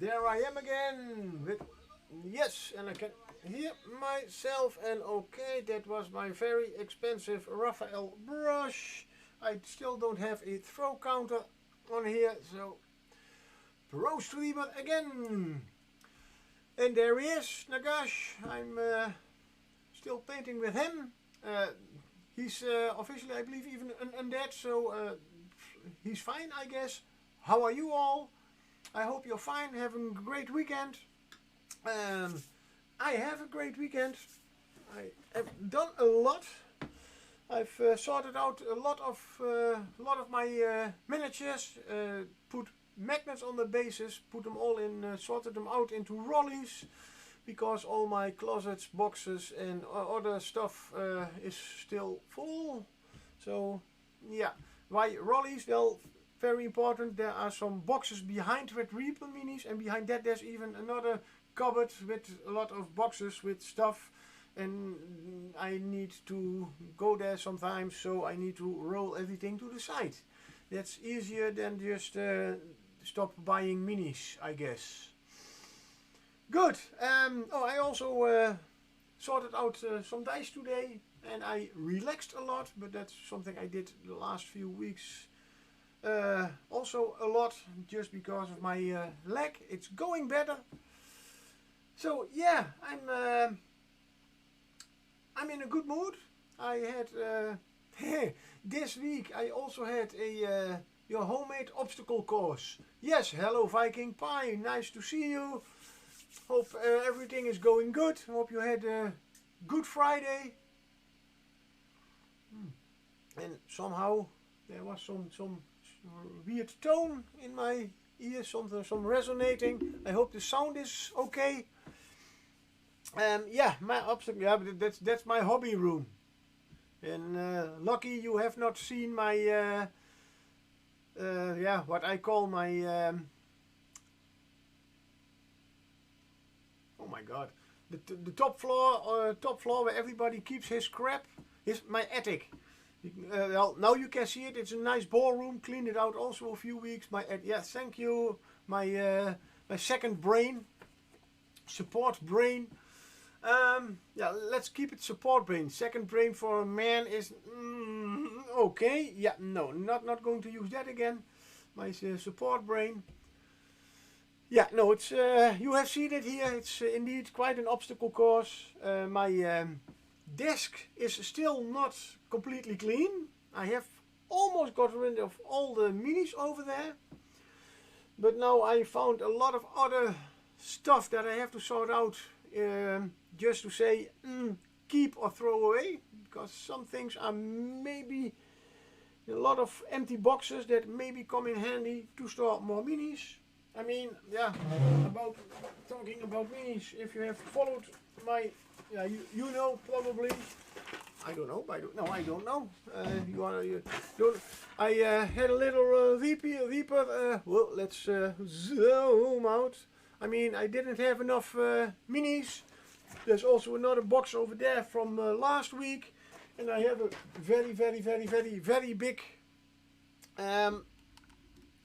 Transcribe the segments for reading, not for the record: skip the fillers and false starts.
there I am again with, yes, and I can hear myself, and okay, that was my very expensive Raphael brush. I still don't have a throw counter on here, so pro streamer again. And there he is, Nagash. I'm still painting with him. He's officially, I believe, even an undead, so he's fine, I guess. How are you all? I hope you're fine, having a great weekend. I have a great weekend. I have done a lot. I've sorted out a lot of my miniatures, put magnets on the bases, put them all in, sorted them out into rollies, because all my closets, boxes and other stuff is still full. So yeah, why rollies? Well, very important. There are some boxes behind with Reaper minis, and behind that there's even another cupboard with a lot of boxes with stuff, and I need to go there sometimes, so I need to roll everything to the side. That's easier than just stop buying minis, I guess. Good. Oh, I also sorted out some dice today, and I relaxed a lot, but that's something I did the last few weeks. Also a lot, just because of my leg. It's going better. So yeah, I'm in a good mood. I had this week I also had a your homemade obstacle course. Yes, hello Viking Pie, nice to see you. Hope everything is going good. Hope you had a good Friday. And somehow there was some weird tone in my ears, some resonating. I hope the sound is okay. Yeah, my obstacle. Yeah, but that's my hobby room. And lucky you have not seen my yeah, what I call my oh my god, the top floor where everybody keeps his crap is my attic. Well, now you can see it. It's a nice ballroom. Cleaned it out also a few weeks. Yeah, thank you. My my second brain, support brain. Yeah, let's keep it support brain. Second brain for a man is okay. Yeah, no, not going to use that again. My support brain. Yeah, no, it's you have seen it here. It's indeed quite an obstacle course. My desk is still not completely clean. I have almost got rid of all the minis over there, but now I found a lot of other stuff that I have to sort out, just to say keep or throw away, because some things are maybe a lot of empty boxes that maybe come in handy to store more minis. I mean, yeah, about talking about minis, if you have followed my, yeah, you know probably. I don't know. I don't know. You don't. I had a little Reaper. Well, let's zoom out. I mean, I didn't have enough minis. There's also another box over there from last week, and I have a very big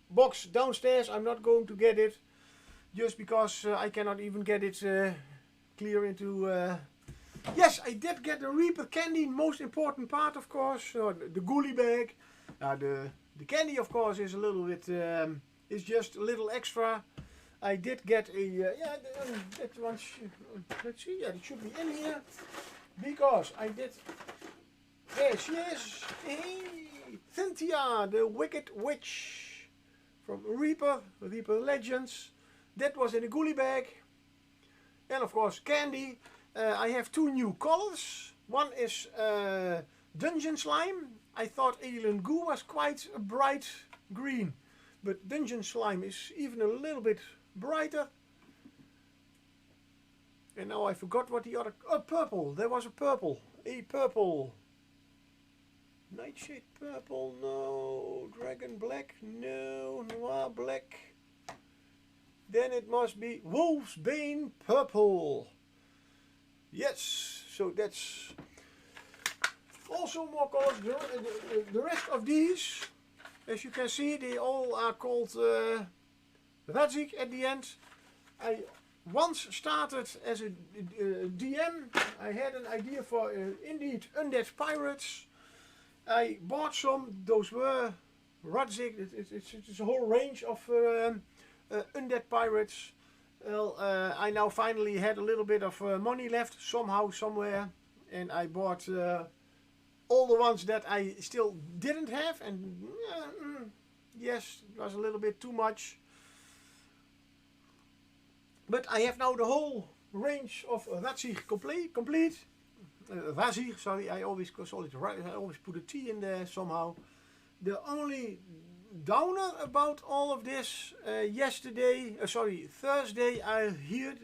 box downstairs. I'm not going to get it, just because I cannot even get it clear into. Yes, I did get the Reaper candy, most important part, of course, the ghoulie bag. The candy, of course, is a little bit, is just a little extra. I did get a, yeah, that one, let's see, yeah, it should be in here, because I did, there she is, hey, Cynthia, the Wicked Witch, from Reaper Legends. That was in a ghoulie bag, and of course candy. I have two new colors. One is Dungeon Slime. I thought Alien Goo was quite a bright green, but Dungeon Slime is even a little bit brighter. And now I forgot what the other... Oh, purple. There was a purple. A purple. Nightshade purple. No. Dragon black. No. Noir black. Then it must be Wolf's Bane purple. Yes, so that's also more colors. The rest of these, as you can see, they all are called Radzik at the end. I once started as a DM. I had an idea for indeed undead pirates. I bought some. Those were Radzig. It's a whole range of undead pirates. Well, I now finally had a little bit of money left somehow, somewhere, and I bought all the ones that I still didn't have, and yes, it was a little bit too much. But I have now the whole range of Radzig complete. Radzig, sorry, I always call it. I always put a T in there somehow. The only downer about all of this, Thursday, I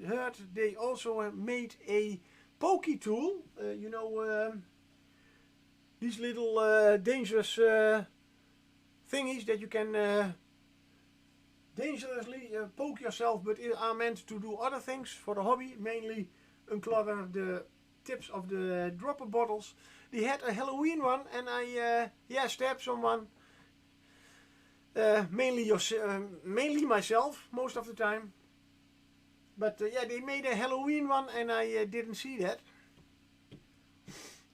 heard they also made a pokey tool. You know, these little dangerous thingies that you can dangerously poke yourself, but are meant to do other things for the hobby, mainly unclutter the tips of the dropper bottles. They had a Halloween one, and I stabbed someone. Mainly myself most of the time. But yeah, they made a Halloween one, and I didn't see that.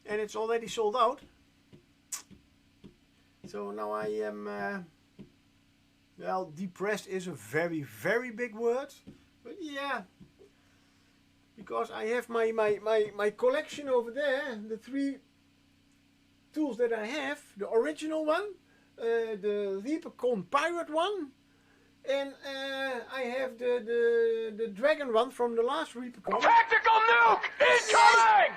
And it's already sold out. So now I am, well, depressed is a very, very big word. But yeah, because I have my collection over there, the 3 tools that I have, the original one, the Reapercon Pirate one, and I have the Dragon one from the last Reapercon. Tactical nuke incoming!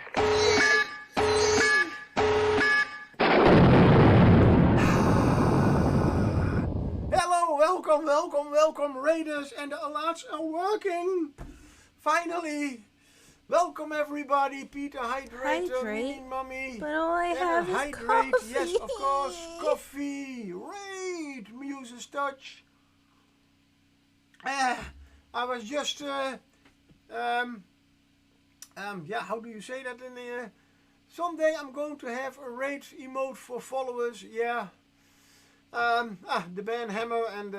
Hello, welcome raiders, and the alerts are working! Finally! Welcome everybody, Peter, hydrate. Mean Mummy. But all I have is hydrate, coffee. yes, of course, coffee, raid, Muse's touch. I was just, yeah, how do you say that in the, someday I'm going to have a raid emote for followers, yeah. The banhammer and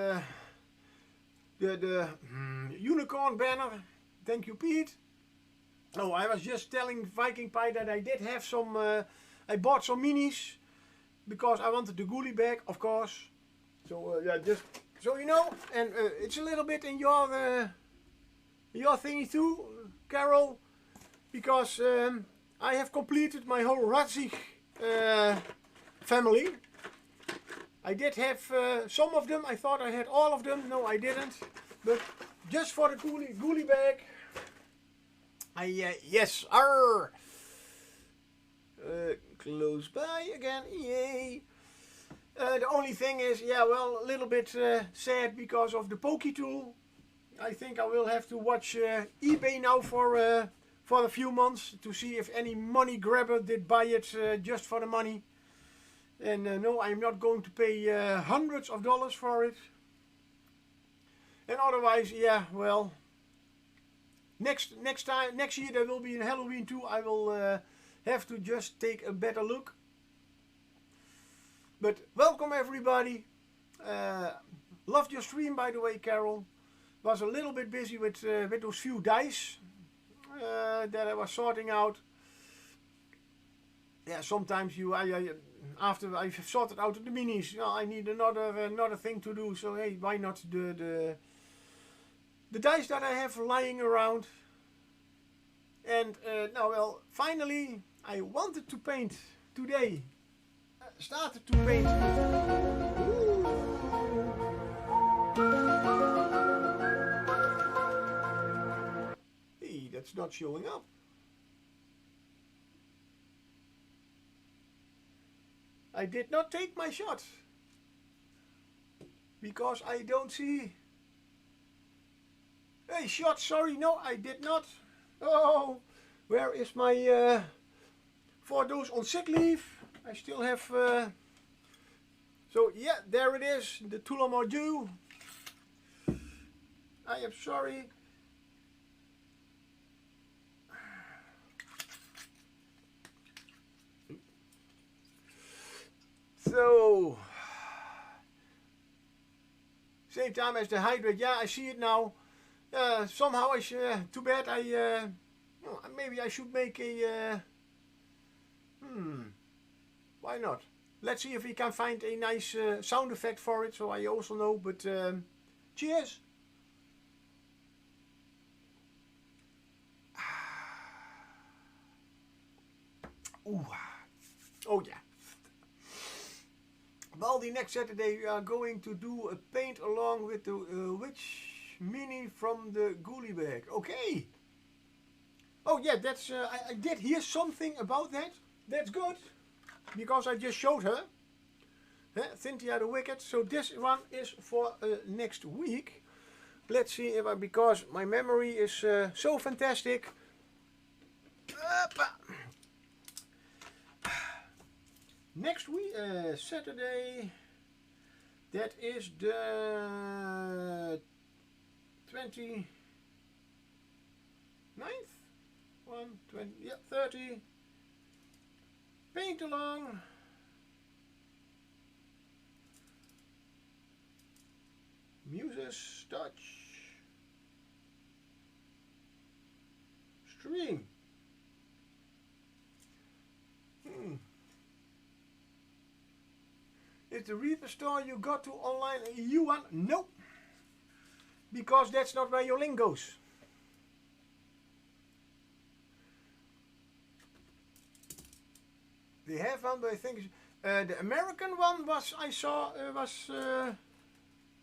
the unicorn banner, thank you Pete. Oh, I was just telling Viking Pie that I did have some, I bought some minis, because I wanted the ghoulie bag, of course. So, yeah, just so you know, and it's a little bit in your thingy too, Carol, because I have completed my whole Radzig family. I did have some of them, I thought I had all of them, no I didn't, but just for the ghoulie bag, yes, close by again, yay. The only thing is, yeah, well, a little bit sad because of the pokey tool. I think I will have to watch eBay now for a few months to see if any money grabber did buy it just for the money. And no, I'm not going to pay hundreds of dollars for it. And otherwise, yeah, well, next year there will be a Halloween too. I will have to just take a better look. But welcome everybody. Loved your stream, by the way, Carol. Was a little bit busy with those few dice that I was sorting out. Yeah, sometimes after I've sorted out the minis, I need another thing to do. So hey, why not the dice that I have lying around? And now, well, finally, I wanted to paint today. Started to paint. Hey, that's not showing up. I did not take my shot because I don't see. Hey, shot, sorry, no, I did not. Oh, where is my, for those on sick leave, I still have, so yeah, there it is, the Tulamordu. I am sorry. So, same time as the hydrate, yeah, I see it now. Somehow I should. Too bad I. Maybe I should make a. Why not? Let's see if we can find a nice sound effect for it, so I also know. But cheers. Ooh. Oh yeah. Well, the next Saturday we are going to do a paint along with the witch mini from the ghoulie bag. Okay. Oh yeah, that's I did hear something about that. That's good, because I just showed her. Cynthia the Wicked. So this one is for next week. Let's see if because my memory is so fantastic. Next week, Saturday, that is the 29th? 30. Paint along. Muses, touch. Stream. Is the Reaper store you got to online a EU one? Nope. Because that's not where your link goes. They have one, but I think the American one was, I saw,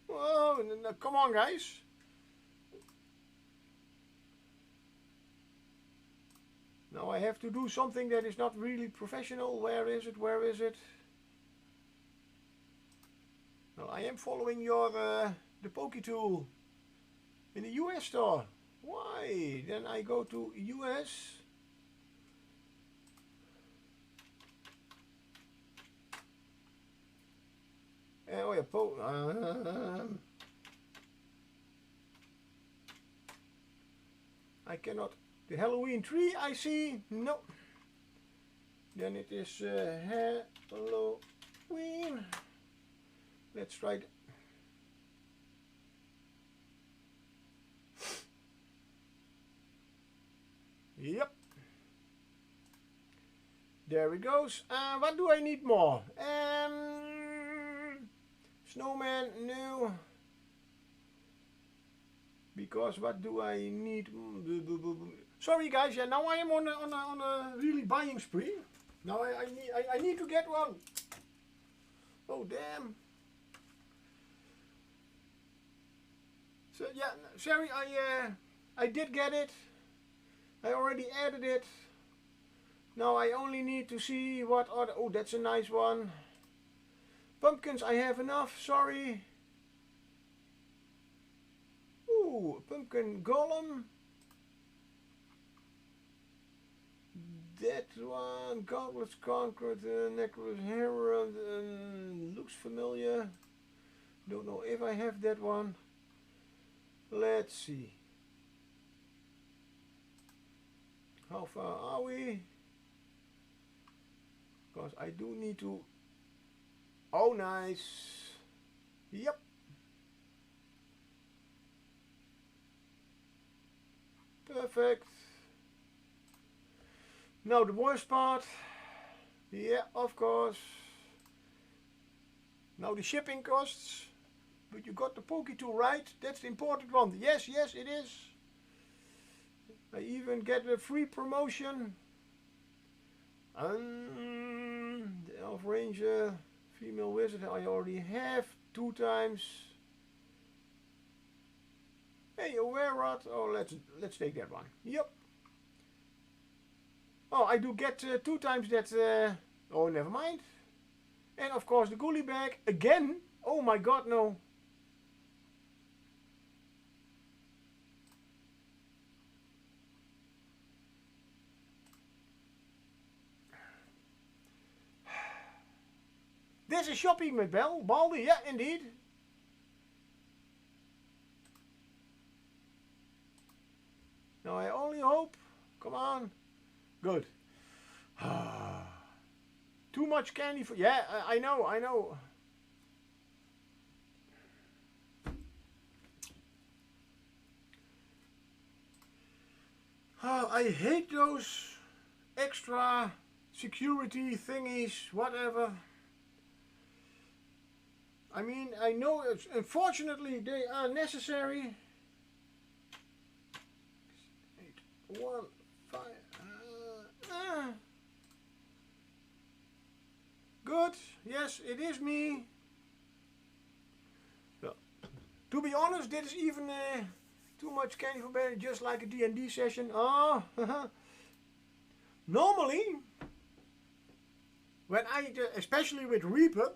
whoa, no, come on guys. Now I have to do something that is not really professional. Where is it? Where is it? Well, I am following your the Poke tool in the US store. Why? Then I go to US. Oh yeah, I cannot. The Halloween tree I see. No. Then it is Halloween. Let's try it. Yep. There it goes. What do I need more? Snowman, no. Because what do I need? Sorry guys, yeah, now I am on a really buying spree. Now I need to get one. Oh damn. So yeah, sorry, I did get it. I already added it. Now I only need to see what other. Oh, that's a nice one. Pumpkins, I have enough. Sorry. Ooh, pumpkin golem. That one. Gauntlets, concrete, necklace, hero. Looks familiar. Don't know if I have that one. Let's see. How far are we? Because I do need to. Oh, nice. Yep. Perfect. Now the worst part. Yeah, of course. Now the shipping costs. But you got the Poke tool right. That's the important one. Yes, yes, it is. I even get a free promotion. The Elf Ranger, female wizard, I already have 2 times. Hey, a were-rat. Oh, let's take that one. Yep. Oh, I do get 2 times that. Oh, never mind. And of course the ghoulie bag again. Oh my God, no. This is shopping met Baldy, yeah, indeed. Now I only hope, come on, good. Too much candy for, yeah, I know, I know. Oh, I hate those extra security thingies, whatever. I mean, I know unfortunately they are necessary. 8, 1, 5. Good. Yes, it is me. Yeah. To be honest, this is even too much candy for berry, just like a D&D session. Oh, normally, when I, especially with Reaper,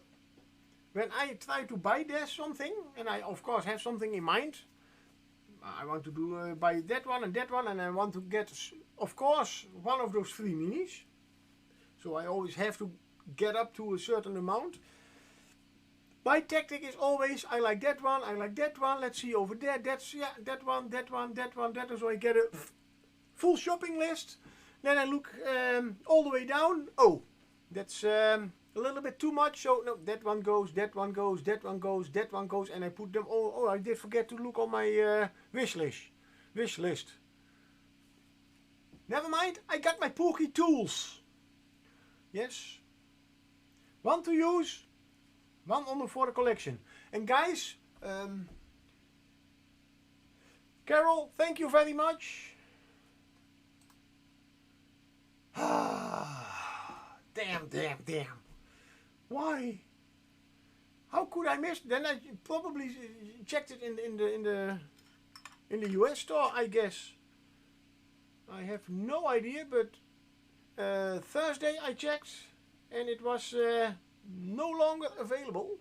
when I try to buy there something, and I of course have something in mind, I want to do buy that one, and I want to get, of course, one of those 3 minis. So I always have to get up to a certain amount. My tactic is always, I like that one, I like that one, let's see over there, that's, yeah, that one, that one, that one, that one. So I get a full shopping list. Then I look all the way down. Oh, that's a little bit too much. So no, that one goes, that one goes, that one goes, that one goes. And I put them all. Oh, I did forget to look on my wish list. Never mind, I got my pokey tools. Yes. One to use. One only for the collection. And guys, Carol, thank you very much. Damn. Why? How could I miss? Then I probably checked it in the US store, I guess. I have no idea, but Thursday I checked and it was no longer available.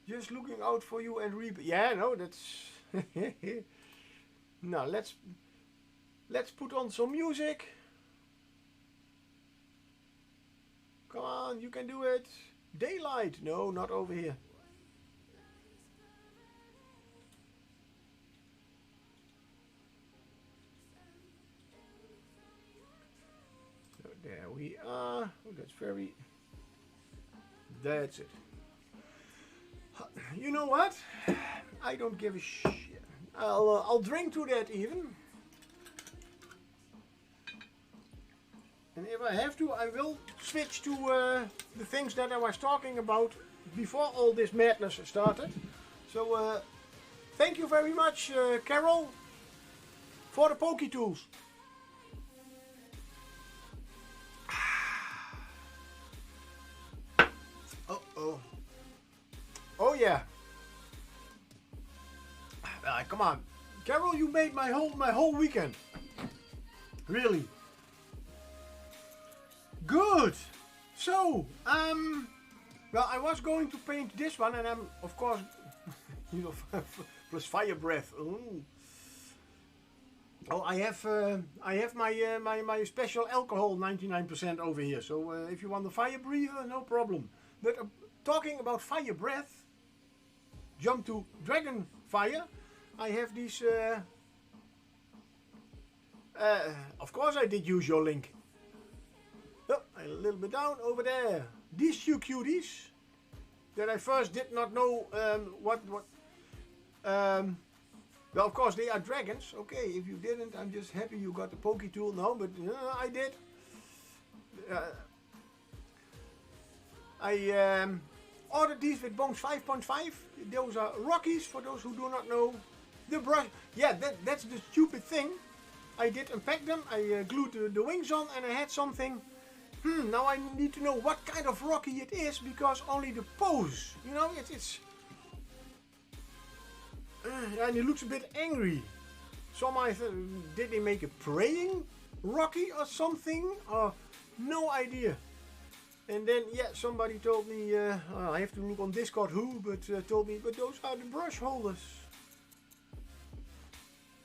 Just looking out for you and Reaper. Yeah, no, that's now let's put on some music. Come on, you can do it. Daylight. No, not over here. So there we are. Oh, that's it. You know what? I don't give a shit. I'll drink to that even. And if I have to, I will switch to the things that I was talking about before all this madness started. So thank you very much, Carol, for the pokey tools. Uh-oh. Oh yeah. Come on. Carol, you made my whole weekend. Really. Good. So, well, I was going to paint this one, and I'm, of course, you know, plus fire breath. Ooh. Oh, I have my special alcohol 99% over here. So if you want the fire breather, no problem. But talking about fire breath, jump to dragon fire. I have these. Of course, I did use your link. Oh, a little bit down over there. These two cuties that I first did not know what. Well, of course they are dragons. Okay, if you didn't, I'm just happy you got the pokey tool. No, but I did. I ordered these with Bones 5.5. Those are Rockies, for those who do not know. The brush. Yeah, that's the stupid thing. I did unpack them. I glued the wings on, and I had something. Now I need to know what kind of Rocky it is, because only the pose, you know, it's and it looks a bit angry. Some did they make a praying Rocky or something? No idea. And then yeah, somebody told me I have to look on Discord who, but told me, but those are the brush holders,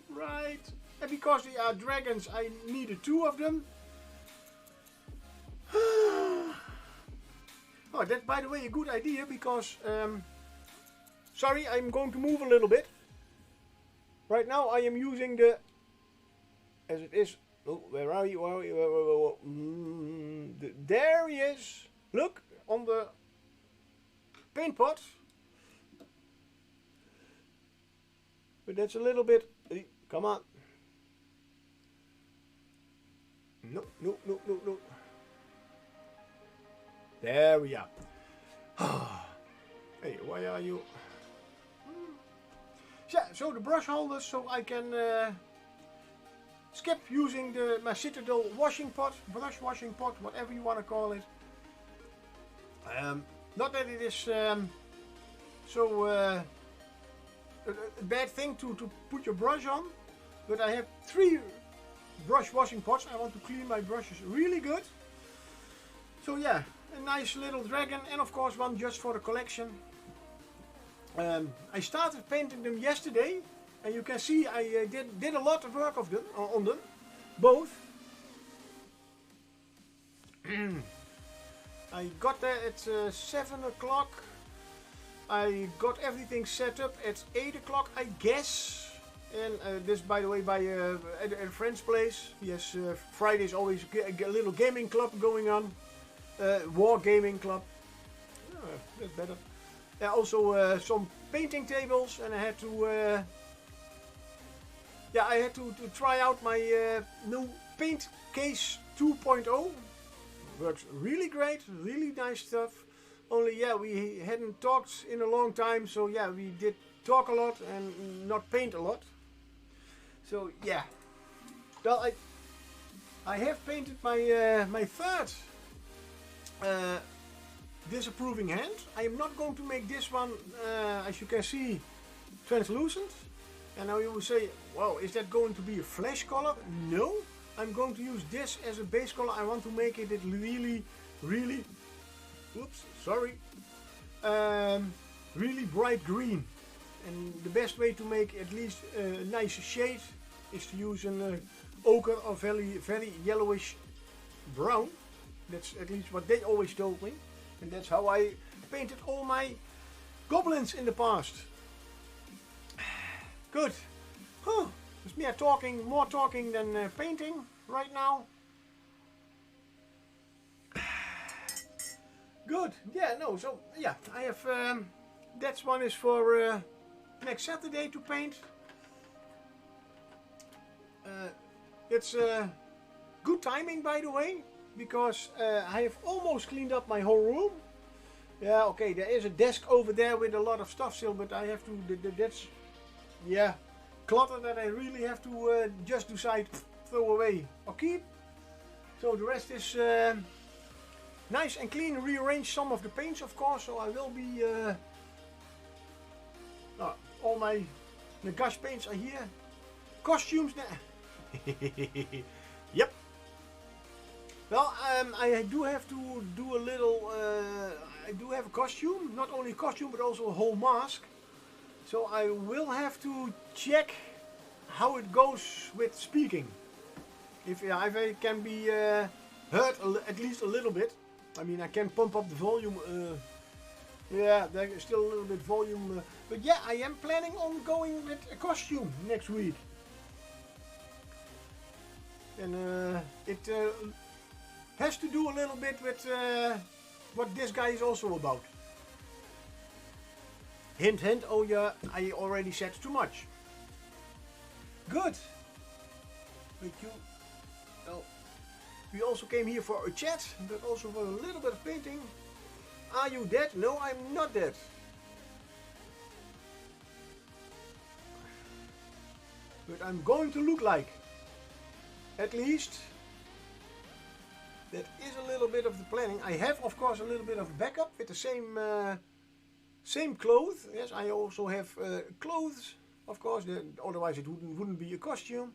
right? And because they are dragons, I needed 2 of them. Oh, that's by the way a good idea, because sorry, I'm going to move a little bit. Right now I am using the, as it is. Oh, where are you? There he is. Look on the paint pot. But that's a little bit. Come on. No, no, no, no, no. There we are. Hey, why are you? Yeah, so the brush holders, so I can skip using my Citadel washing pot, brush washing pot, whatever you want to call it. Not that it is so a bad thing to put your brush on, but I have 3 brush washing pots. I want to clean my brushes really good. So yeah, a nice little dragon, and of course one just for the collection. I started painting them yesterday, and you can see I did a lot of work of them, on them, both. I got there at 7 o'clock. I got everything set up at 8 o'clock, I guess. And this, by the way, at a friend's place. Yes, Fridays always a little gaming club going on. War gaming club. That's better. Also some painting tables, and I had to try out my new paint case 2.0. Works really great, really nice stuff. Only yeah, we hadn't talked in a long time, so yeah, we did talk a lot and not paint a lot. So yeah, well I have painted my my third disapproving hand. I am not going to make this one, as you can see, translucent. And now you will say, wow, is that going to be a flesh color? No, I'm going to use this as a base color. I want to make it really, really, oops, sorry, really bright green. And the best way to make at least a nice shade is to use an ochre or very yellowish brown. That's at least what they always told me. And that's how I painted all my goblins in the past. Good. It's me talking, more talking than painting right now. Good. Yeah, no, so yeah, I have, that one is for next Saturday to paint. It's good timing, by the way. Because I have almost cleaned up my whole room. Yeah, okay, there is a desk over there with a lot of stuff still, but I have to, that's, yeah, clutter that I really have to just decide, throw away or keep. So the rest is nice and clean. Rearrange some of the paints, of course, so I will be, all my Nagash paints are here. Costumes now. Yep. Well, I do have to do a little, I do have a costume, not only a costume but also a whole mask. So I will have to check how it goes with speaking. If I can be heard at least a little bit. I mean, I can pump up the volume, yeah, there is still a little bit volume. But yeah, I am planning on going with a costume next week. And it has to do a little bit with what this guy is also about. Hint, hint, oh yeah, I already said too much. Good. But you, well, we also came here for a chat, but also for a little bit of painting. Are you dead? No, I'm not dead. But I'm going to look like. At least. That is a little bit of the planning. I have, of course, a little bit of backup with the same clothes. Yes, I also have clothes, of course. Otherwise, it wouldn't be a costume.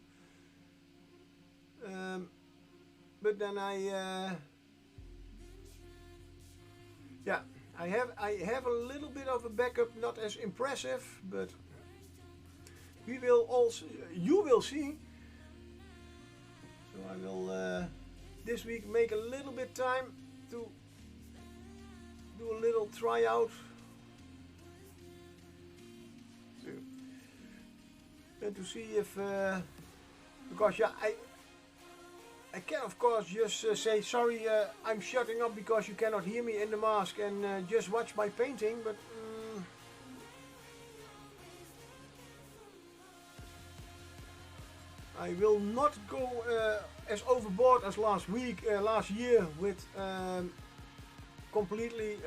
But then yeah, I have a little bit of a backup, not as impressive, but we will also. You will see. So I will. This week make a little bit time to do a little tryout. And to see if, because yeah, I can of course just say sorry, I'm shutting up because you cannot hear me in the mask and just watch my painting, but I will not go as overboard as last year with completely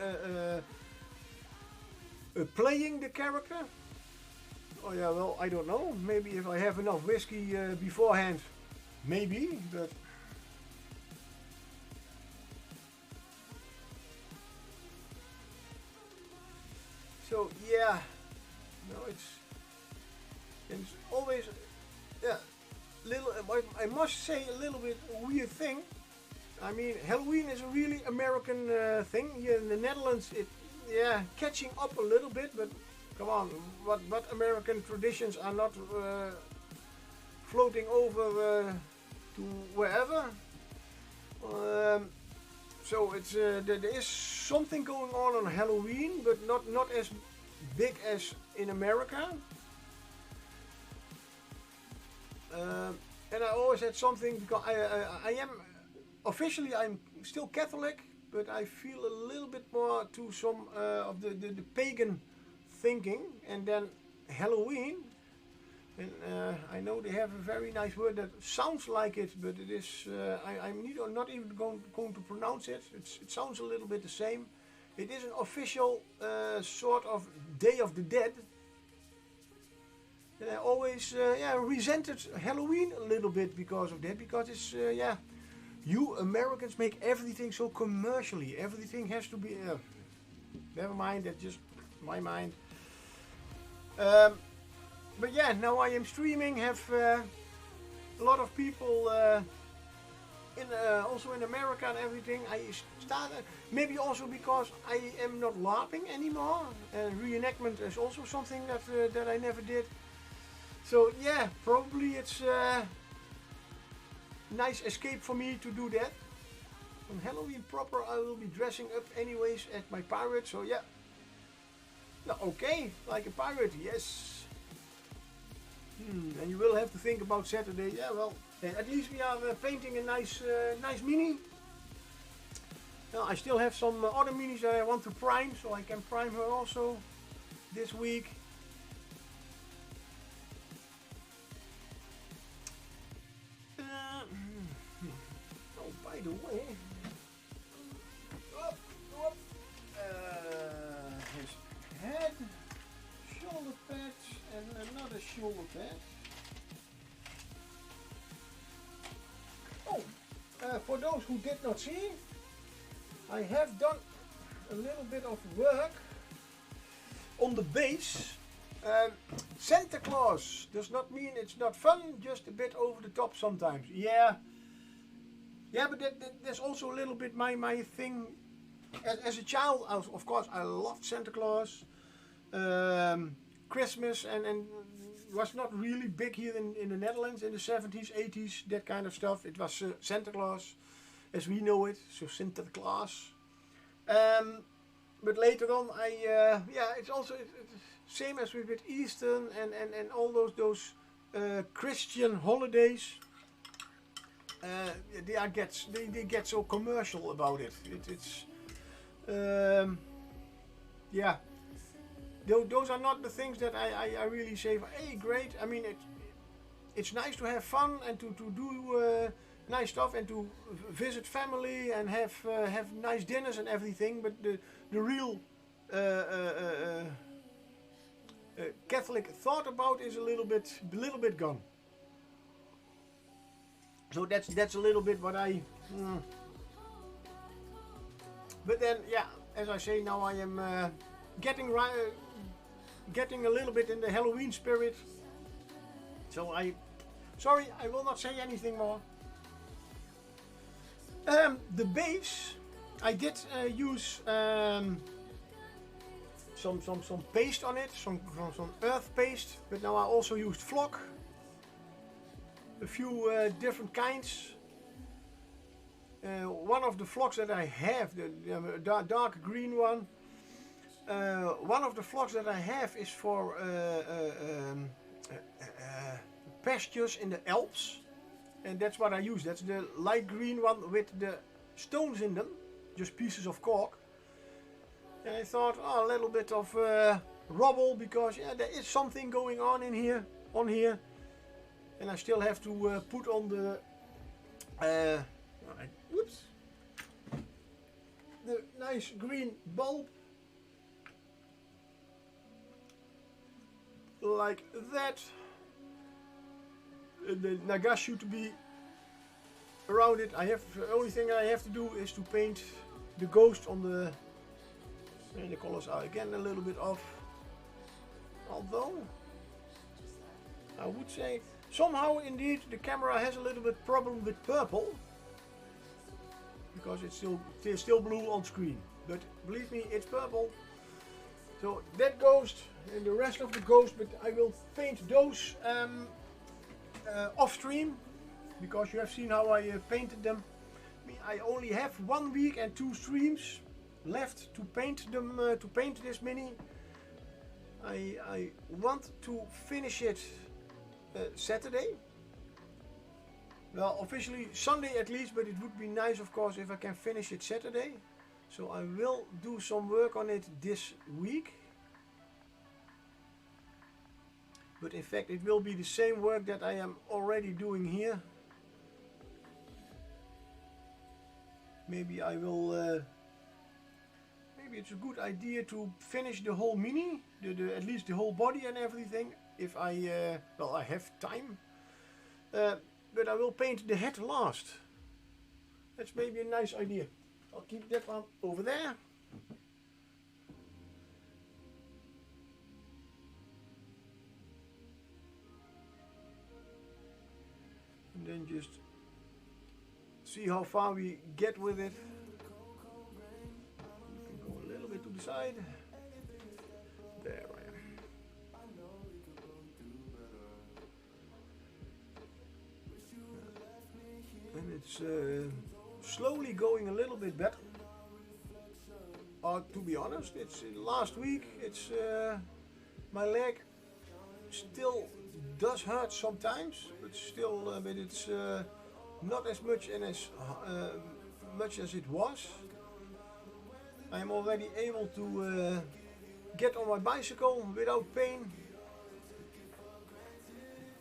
playing the character. Oh yeah, well, I don't know. Maybe if I have enough whiskey beforehand, maybe, but... So yeah, no, it's always, yeah, little. I must say a little bit weird thing. I mean, Halloween is a really American thing. Here in the Netherlands, yeah, catching up a little bit, but come on, what American traditions are not floating over to wherever? So it's there is something going on Halloween, but not as big as in America. And I always had something because I am officially I'm still Catholic, but I feel a little bit more to some of the pagan thinking, and then Halloween. And I know they have a very nice word that sounds like it, but it is I'm not even going to pronounce it. It sounds a little bit the same. It is an official sort of Day of the Dead. And I always resented Halloween a little bit because of that, because it's you Americans make everything so commercially. Everything has to be never mind, that's just my mind. But yeah, now I am streaming, have a lot of people also in America and everything. I started, maybe also because I am not LARPing anymore. Reenactment is also something that I never did. So yeah, probably it's a nice escape for me to do that. On Halloween proper I will be dressing up anyways as my pirate, so yeah. No, okay, like a pirate, yes. And you will have to think about Saturday. Yeah, well, at least we are painting a nice mini. Now, I still have some other minis that I want to prime, so I can prime her also this week. Oh, by the way, his head, shoulder pads, and another shoulder pad. Oh, for those who did not see, I have done a little bit of work on the base. Santa Claus does not mean it's not fun, just a bit over the top sometimes. Yeah, but that's also a little bit my thing. As a child, of course, I loved Santa Claus. Christmas and was not really big here in the Netherlands in the 70s, 80s, that kind of stuff. It was Santa Claus as we know it, so Santa Claus. But later on, it's also same as with Easter and all those Christian holidays. They get so commercial about it. It's those are not the things that I really say, hey, great. I mean, it's nice to have fun and to do nice stuff and to visit family and have nice dinners and everything. But the real Catholic thought about is a little bit gone. So that's a little bit what I. But then, yeah, as I say, now I am getting a little bit in the Halloween spirit. So I will not say anything more. The base, I did use some paste on it, some earth paste, but now I also used flock, a few different kinds. One of the flocks that I have, the dark green one, one of the flocks that I have is for pastures in the Alps, and that's what I use. That's the light green one with the stones in them, just pieces of cork. And I thought, a little bit of rubble, because there is something going on in here, and I still have to put on the whoops, the nice green bulb like that. The Nagash should be around it. The only thing I have to do is to paint the ghost on the, and the colors are again a little bit off, although I would say somehow indeed the camera has a little bit problem with purple, because it's still blue on screen, but believe me, it's purple. So that ghost and the rest of the ghost, but I will paint those off stream, because you have seen how I painted them. I only have 1 week and 2 streams left to paint them, to paint this mini. I want to finish it Saturday. Well, officially Sunday at least, but it would be nice, of course, if I can finish it Saturday. So I will do some work on it this week. But in fact, it will be the same work that I am already doing here. Maybe I will. Maybe it's a good idea to finish the whole mini, at least the whole body and everything, if I well, I have time. But I will paint the head last. That's maybe a nice idea. I'll keep that one over there. And then just see how far we get with it. You can go a little bit to the side. There I am. And it's slowly going a little bit better. To be honest, it's last week. It's my leg still does hurt sometimes, but still, but it's not as much and as much as it was. I am already able to get on my bicycle without pain.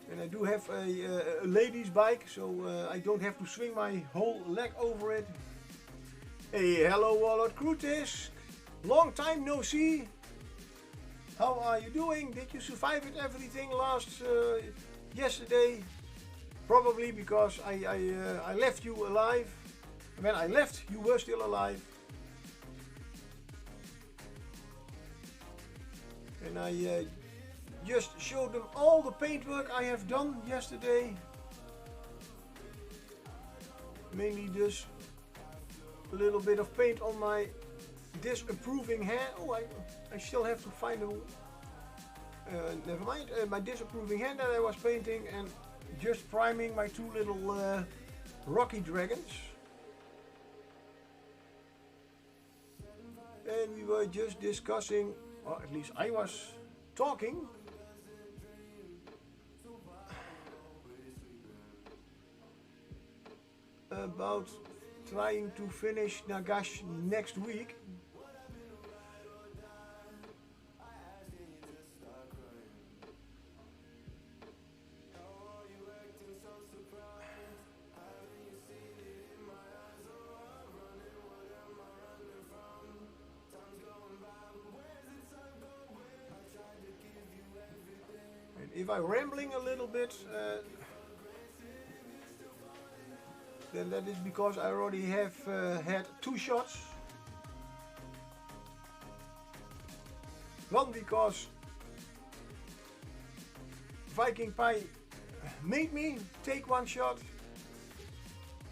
And I do have a lady's bike, so I don't have to swing my whole leg over it. Hey, hello Warlord Krutis! Long time no see! How are you doing? Did you survive it everything yesterday? Probably because I left you alive. When I left, you were still alive. And I just showed them all the paintwork I have done yesterday. Mainly just a little bit of paint on my disapproving hand. Oh, I still have to find a... never mind. My disapproving hand that I was painting, and just priming my 2 little rocky dragons. And we were just discussing, or at least I was talking, about trying to finish Nagash next week. And if I'm rambling a little bit, then that is because I already have had 2 shots. One because Viking Pie made me take 1 shot,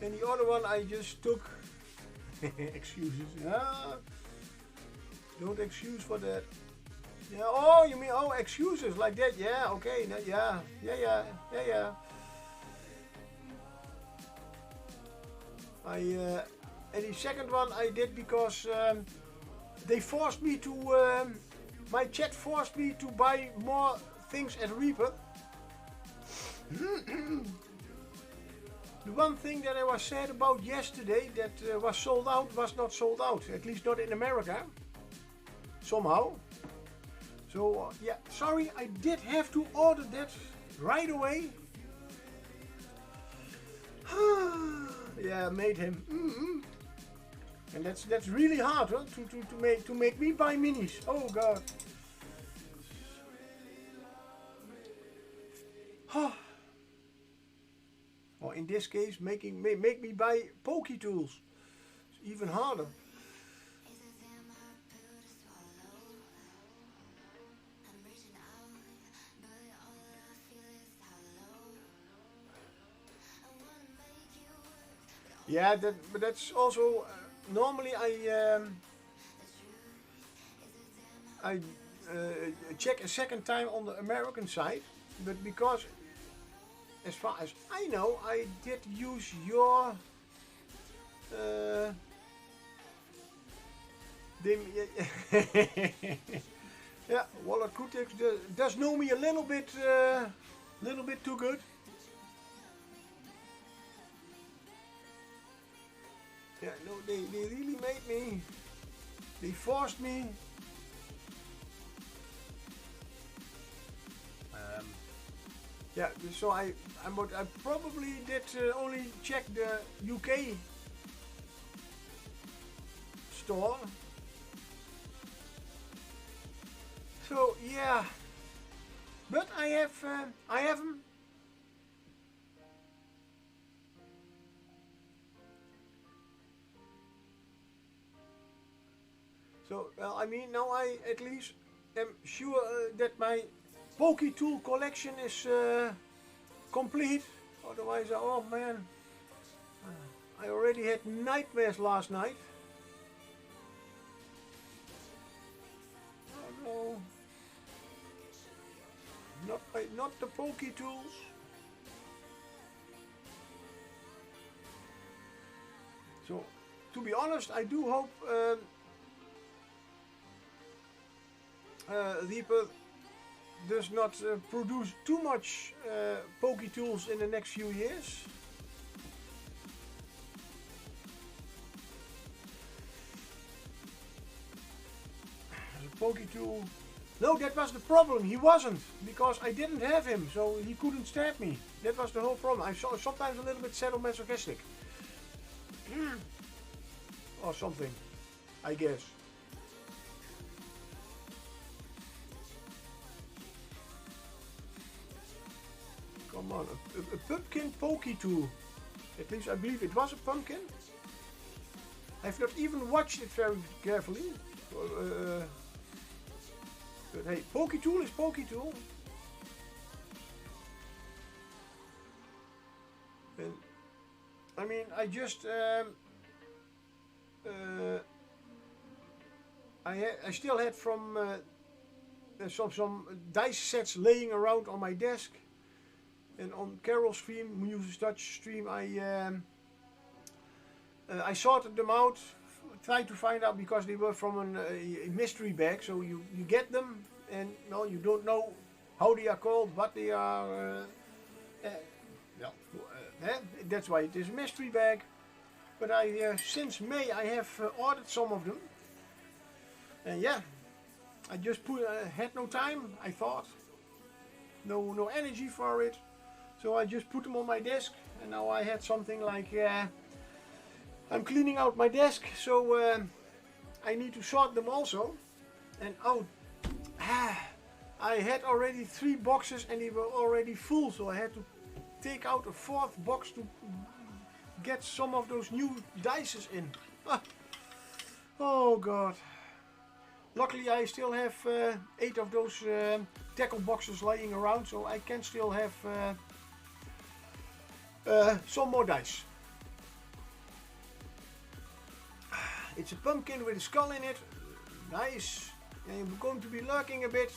and the other one I just took. Excuses. Don't excuse for that. Yeah. Oh, you mean excuses like that? Yeah. Okay. Yeah. And the second one I did because they forced me to, my chat forced me to buy more things at Reaper. The one thing that I was sad about yesterday that was sold out was not sold out, at least not in America, somehow. So yeah, sorry, I did have to order that right away. Yeah, made him. And that's really hard, huh? To make me buy minis. Oh god. Or in this case, make me buy pokey tools. It's even harder. Yeah, but that's also normally I check a second time on the American side, but because as far as I know, I did use your yeah, Waller Crutix does know me a little bit too good. Yeah, no, they really made me. They forced me. Yeah, so I probably did only check the UK store. So yeah, but I have them. So well, I mean now I at least am sure that my pokey tool collection is complete. Otherwise, oh man, I already had nightmares last night. Oh no, not the pokey tools. So, to be honest, I do hope Reaper does not produce too much pokey tools in the next few years. The pokey tool. No, that was the problem. He wasn't, because I didn't have him, so he couldn't stab me. That was the whole problem. I'm sometimes a little bit sadomasochistic. Or something, I guess. Come on, a pumpkin pokey tool. At least I believe it was a pumpkin. I've not even watched it very carefully. But hey, pokey tool is pokey tool. And I mean, I just I still had from some dice sets laying around on my desk. And on Carol's stream, Muse's Dutch stream, I sorted them out, tried to find out, because they were from a mystery bag. So you get them, and no, you don't know how they are called, what they are. That's why it is a mystery bag. But I since May I have ordered some of them, and yeah, I just had no time. I thought no energy for it. So I just put them on my desk, and now I had something like, I'm cleaning out my desk, so I need to sort them also. And oh, I had already 3 boxes and they were already full, so I had to take out a 4th box to get some of those new dices in. Oh god. Luckily I still have 8 of those tackle boxes lying around, so I can still have some more dice. It's a pumpkin with a skull in it. Nice. And you're going to be lurking a bit.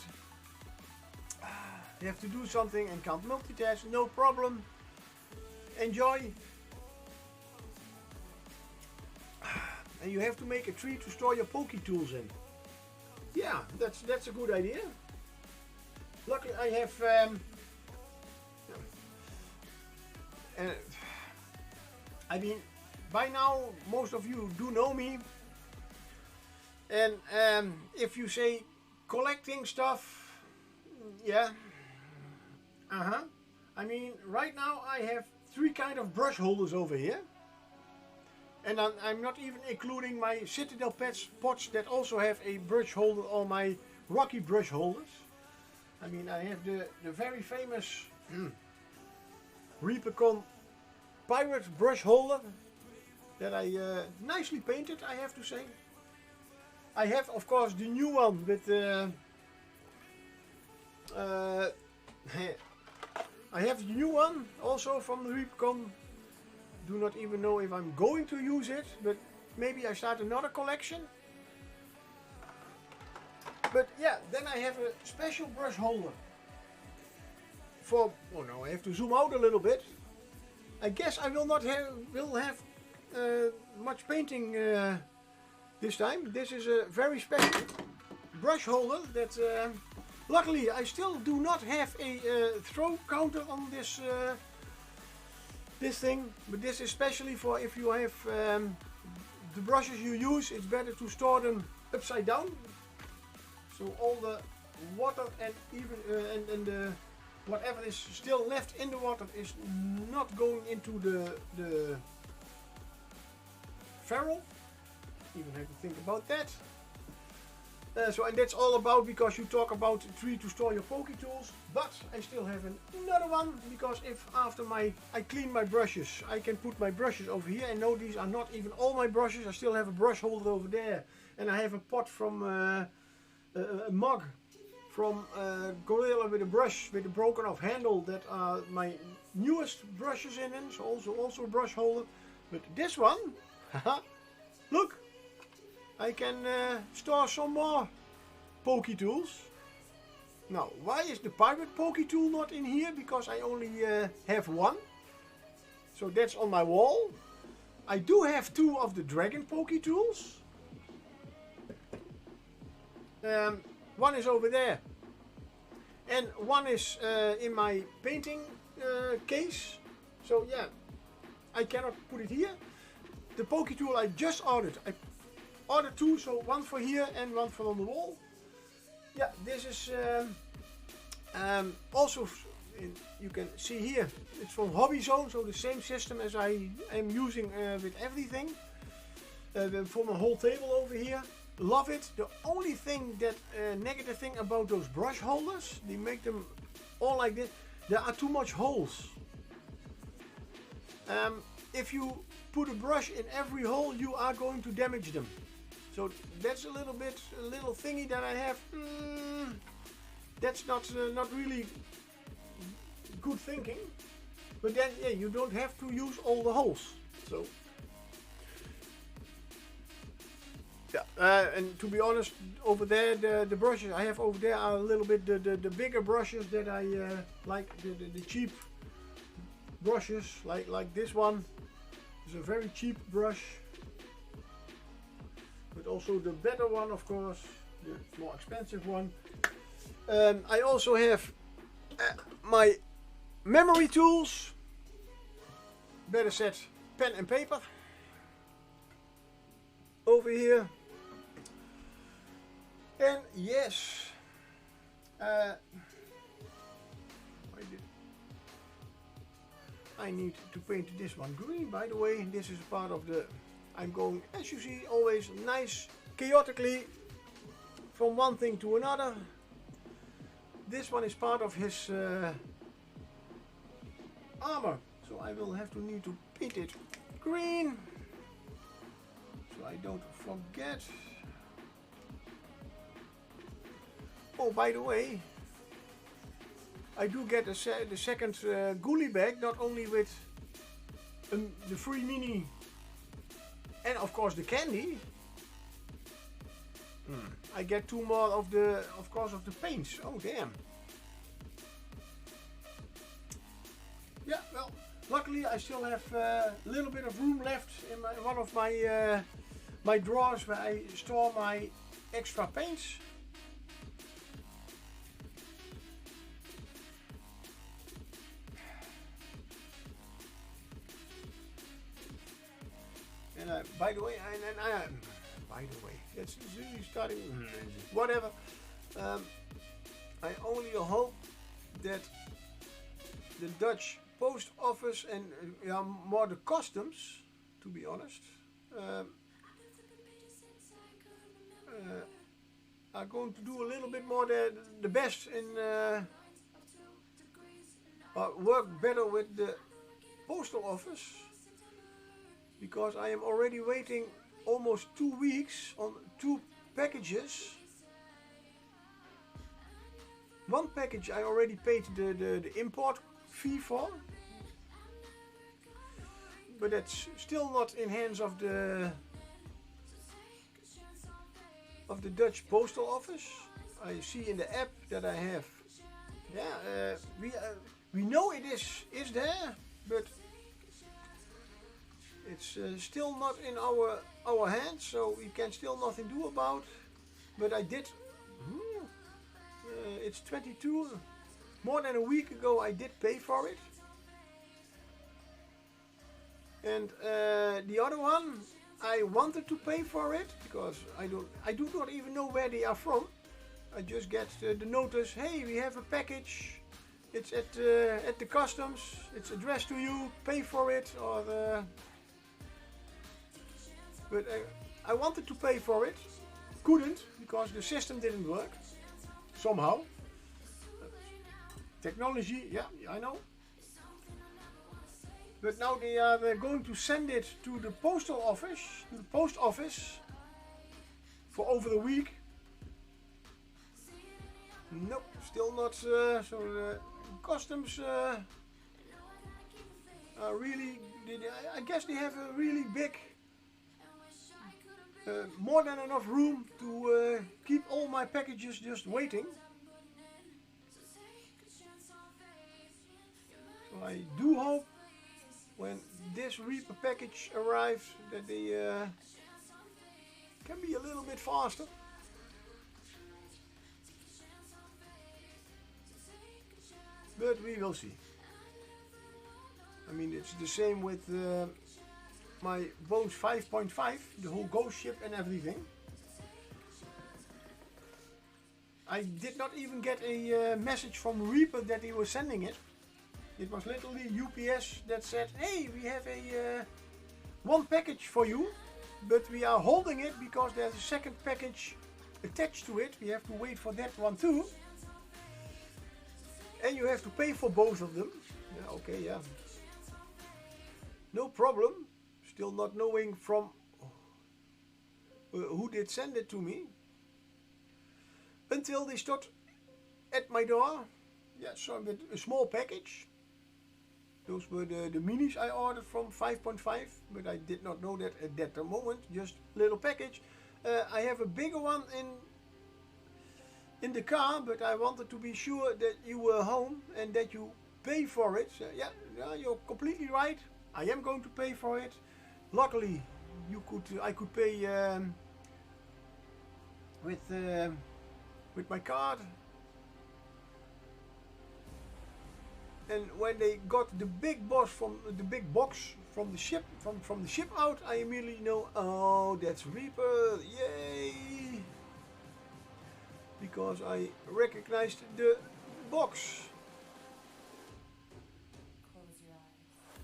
You have to do something and can't multitask. No problem. Enjoy. And you have to make a tree to store your pokey tools in. Yeah, that's a good idea. Luckily I have I mean, by now most of you do know me, and if you say collecting stuff, yeah, I mean, right now I have three kind of brush holders over here. And I'm not even including my Citadel pots that also have a brush holder, or my Rocky brush holders. I mean, I have the very famous Reapercon Pirate brush holder that I nicely painted, I have to say. I have, of course, the new one with I have the new one also from the Reapercon. Do not even know if I'm going to use it, but maybe I start another collection. But yeah, then I have a special brush holder for, oh no, I have to zoom out a little bit. I guess I will not have much painting this time. This is a very special brush holder that luckily I still do not have a throw counter on this this thing, but this is especially for if you have the brushes you use. It's better to store them upside down, so all the water and even and the whatever is still left in the water is not going into the ferrule. Even have to think about that. So, and that's all about, because you talk about a tree to store your poke tools, but I still have another one, because if after I clean my brushes, I can put my brushes over here, and no, these are not even all my brushes. I still have a brush holder over there, and I have a pot from a mug from Gorilla with a brush with a broken off handle that are my newest brushes in it, so also a brush holder. But this one, haha, look, I can store some more pokey tools. Now, why is the pirate pokey tool not in here? Because I only have one. So that's on my wall. I do have two of the dragon pokey tools. One is over there. And one is in my painting case. So yeah, I cannot put it here. The pokey tool I just ordered. I ordered two, so one for here and one for on the wall. Yeah, this is also, you can see here, it's from Hobby Zone, so the same system as I am using with everything. For my whole table over here. Love it. The only thing that negative thing about those brush holders, they make them all like this, there are too much holes. If you put a brush in every hole, you are going to damage them. So that's a little thingy that I have. That's not really good thinking. But then, yeah, you don't have to use all the holes. So yeah, and to be honest, over there the brushes I have over there are a little bit the bigger brushes that I like, the cheap brushes like this one. It's a very cheap brush. But also the better one, of course, the more expensive one. I also have my memory tools. Better said, pen and paper. Over here. And yes, I need to paint this one green, by the way. This is part of the, I'm going, as you see, always nice, chaotically from one thing to another. This one is part of his armor, so I will have to need to paint it green, so I don't forget. Oh, by the way, I do get the second ghoulie bag, not only with the free mini and of course the candy. I get two more of the, of course, of the paints. Oh damn. Yeah, well, luckily I still have a little bit of room left in one of my my drawers where I store my extra paints. And by the way, it's really starting, whatever. I only hope that the Dutch post office and yeah, more the customs, to be honest, are going to do a little bit more the best in work better with the postal office, because I am already waiting almost 2 weeks on 2 packages. One package I already paid the import fee for, but that's still not in hands of the Dutch postal office. I see in the app that I have. Yeah, we know it is there, but it's still not in our hands, so we can still nothing do about. But I did. It's 22. More than a week ago, I did pay for it. And the other one, I wanted to pay for it because I do not even know where they are from. I just get the notice, hey, we have a package. It's at the customs. It's addressed to you. Pay for it, or but I wanted to pay for it, couldn't because the system didn't work somehow. Technology, yeah, I know. But now they are going to send it to the postal office, to the post office, for over the week. Nope, still not. So the customs are really. I guess they have a really big, more than enough room to keep all my packages just waiting. So I do hope when this Reaper package arrives that they can be a little bit faster. But we will see. I mean, it's the same with my Bones 5.5, the whole ghost ship and everything. I did not even get a message from Reaper that he was sending it. It was literally UPS that said, hey, we have a one package for you, but we are holding it because there's a second package attached to it. We have to wait for that one too. And you have to pay for both of them. Yeah, okay, yeah. No problem. Still not knowing from who did send it to me. Until they stood at my door. Yeah, so with a small package. Those were the minis I ordered from 5.5, but I did not know that at that moment. Just little package. I have a bigger one in the car, but I wanted to be sure that you were home and that you pay for it. So, yeah, you're completely right. I am going to pay for it. Luckily, I could pay with my card. And when they got the big box from the ship from the ship out, I immediately know, oh, that's Reaper, yay! Because I recognized the box. Close your eyes.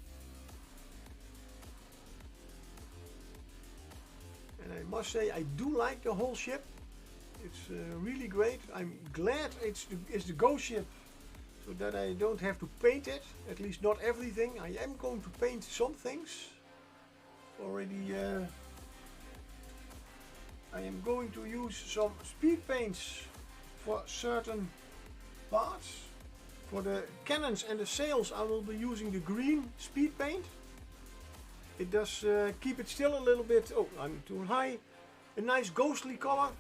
And I must say, I do like the whole ship. It's really great. I'm glad it's the ghost ship, so that I don't have to paint it, at least not everything. I am going to paint some things. Already I am going to use some speed paints for certain parts. For the cannons and the sails I will be using the green speed paint. It does keep it still a little bit, oh, I'm too high, a nice ghostly color.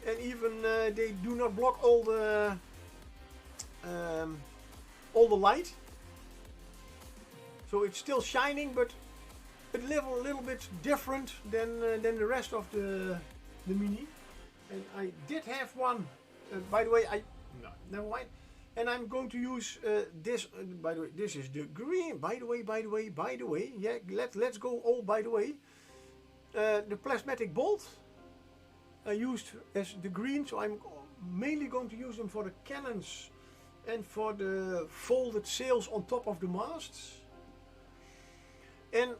And even they do not block all the light, so it's still shining, but a little bit different than the rest of the Mini. And I did have one, by the way, no, never mind. And I'm going to use this, by the way, this is the green, by the way, yeah, let's go all by the way. The plasmatic bolt I used as the green, so I'm mainly going to use them for the cannons and for the folded sails on top of the masts. And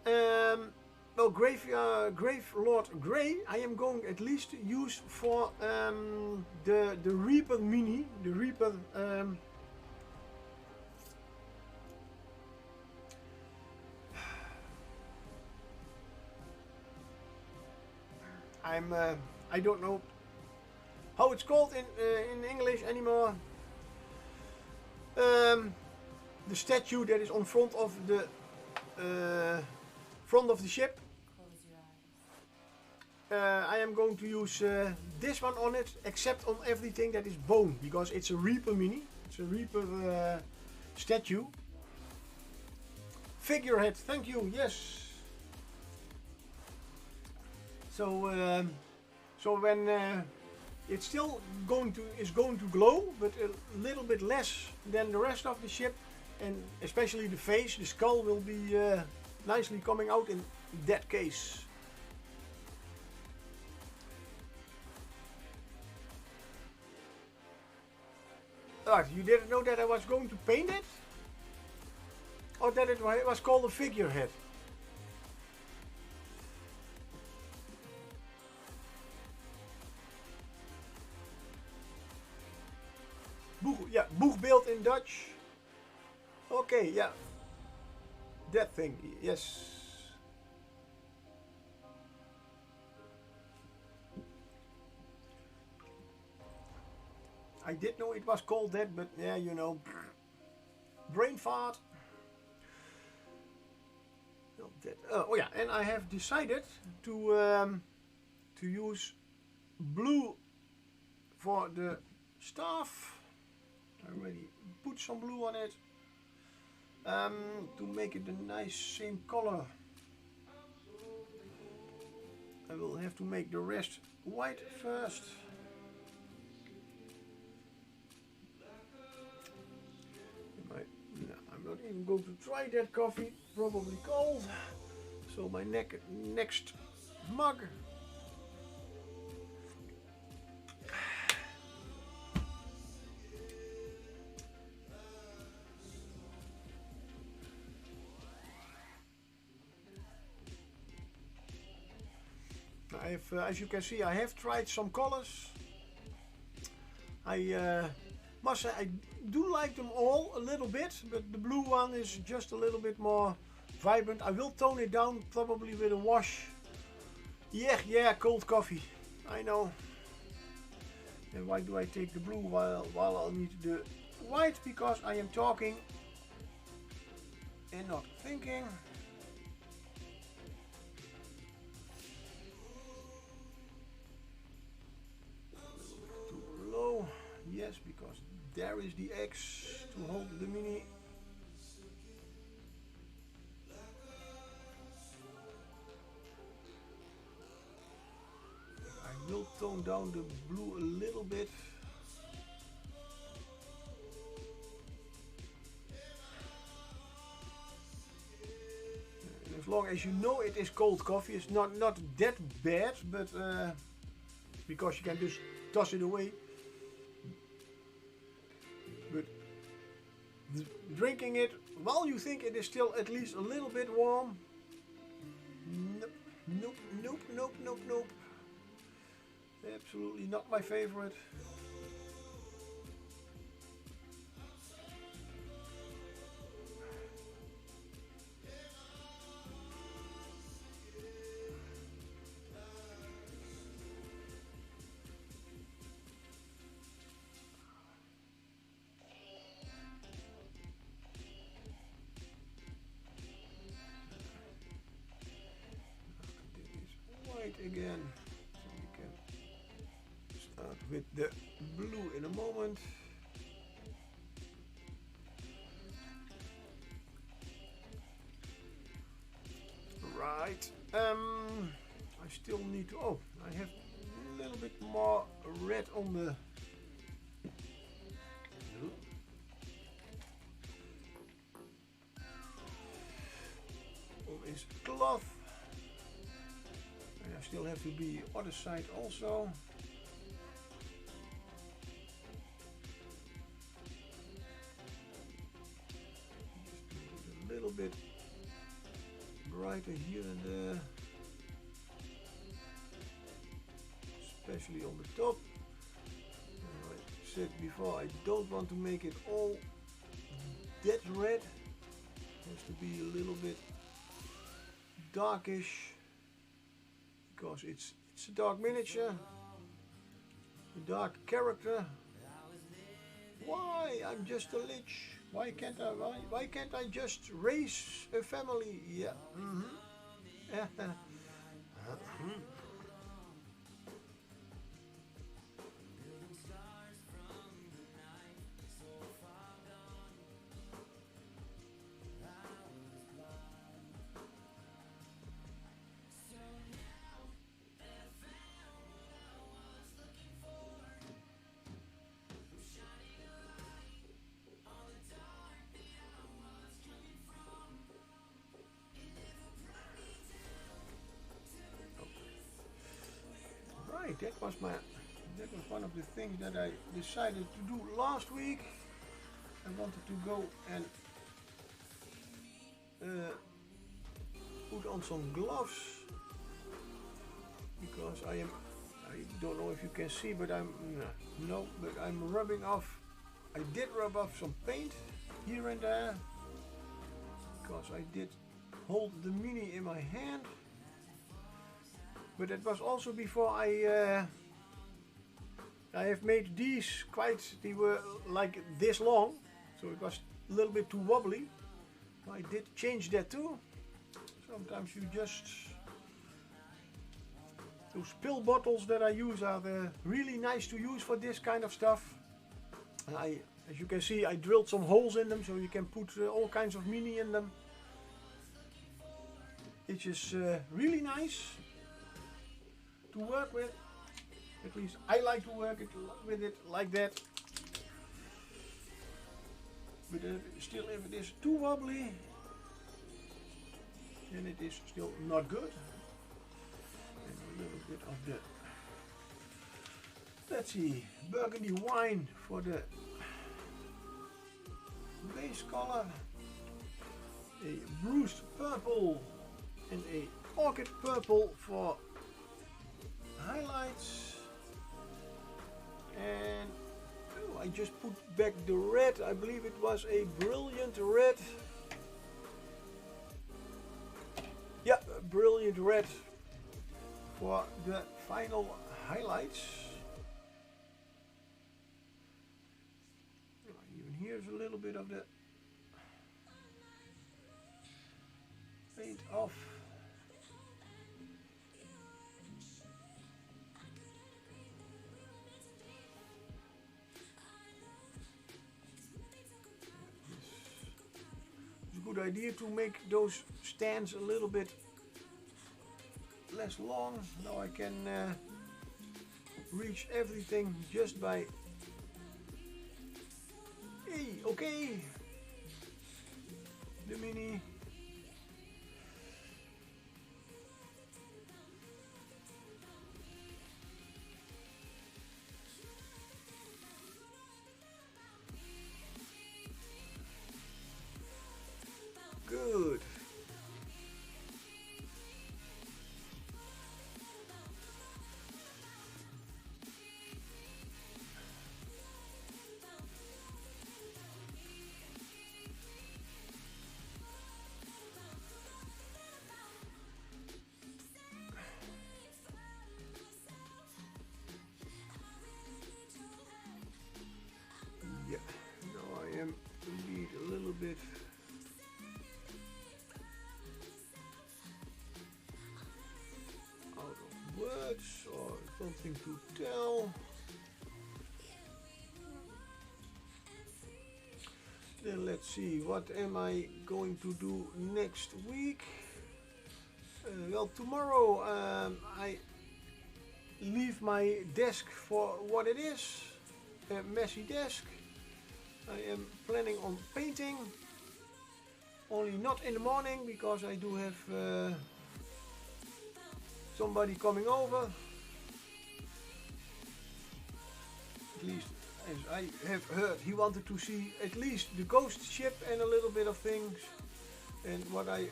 well, Grave Lord Grey, I am going at least to use for the Reaper Mini, the Reaper. I don't know how it's called in English anymore. The statue that is on front of the ship. Close your eyes. I am going to use this one on it, except on everything that is bone, because it's a Reaper Mini. It's a Reaper statue. Figurehead, thank you. Yes. So, so when it's still going to glow, but a little bit less than the rest of the ship, and especially the face, the skull will be nicely coming out in that case. Alright, you didn't know that I was going to paint it? Or that it was called a figurehead? Yeah, boegbeeld in Dutch. Okay, yeah. That thing, yes. I did know it was called that, but yeah, you know. Brain fart. Not that. Oh yeah, and I have decided to use blue for the staff. I already put some blue on it to make it a nice same color. I will have to make the rest white first. No, I'm not even going to try that coffee, probably cold. So my next mug. I have, as you can see, I have tried some colors. I must say I do like them all a little bit, but the blue one is just a little bit more vibrant. I will tone it down probably with a wash. Yeah, cold coffee. I know. And why do I take the blue while I'll need the white? Because I am talking and not thinking. Too low. Yes, because there is the X to hold the mini. I will tone down the blue a little bit. And as long as you know it is cold coffee, it's not that bad, but because you can just toss it away. But drinking it while you think it is still at least a little bit warm. Nope. Absolutely not my favorite. Again, so we can start with the blue in a moment. Right, I still need to, oh, I have a little bit more red on the on this cloth. I still have to be other side also. little bit brighter here and there, especially on the top. I said before, I don't want to make it all dead red. It has to be a little bit darkish, because it's a dark miniature, a dark character. Why? I'm just a lich. Why can't I just raise a family? Yeah. That was one of the things that I decided to do last week. I wanted to go and put on some gloves, because I don't know if you can see, but I'm rubbing off. I did rub off some paint here and there, because I did hold the mini in my hand. But it was also before I have made these they were like this long, so it was a little bit too wobbly. I did change that too. Sometimes you just, those pill bottles that I use are really nice to use for this kind of stuff. And as you can see, I drilled some holes in them so you can put all kinds of mini in them. It's just really nice to work with. At least I like to work with it like that. But still, if it is too wobbly, then it is still not good. And a little bit of the, let's see, burgundy wine for the base color, a bruised purple and a orchid purple for highlights, and I just put back the red. I believe it was a brilliant red. Yeah, a brilliant red for the final highlights. Even here's a little bit of the paint off. Good idea to make those stands a little bit less long. Now I can reach everything just by, hey, okay, the mini. Good. Yeah, now I am indeed a little bit words or something to tell. Then let's see, what am I going to do next week? Well, tomorrow I leave my desk for what it is, a messy desk. I am planning on painting, only not in the morning, because I do have somebody coming over. At least, as I have heard, he wanted to see at least the ghost ship and a little bit of things. and what I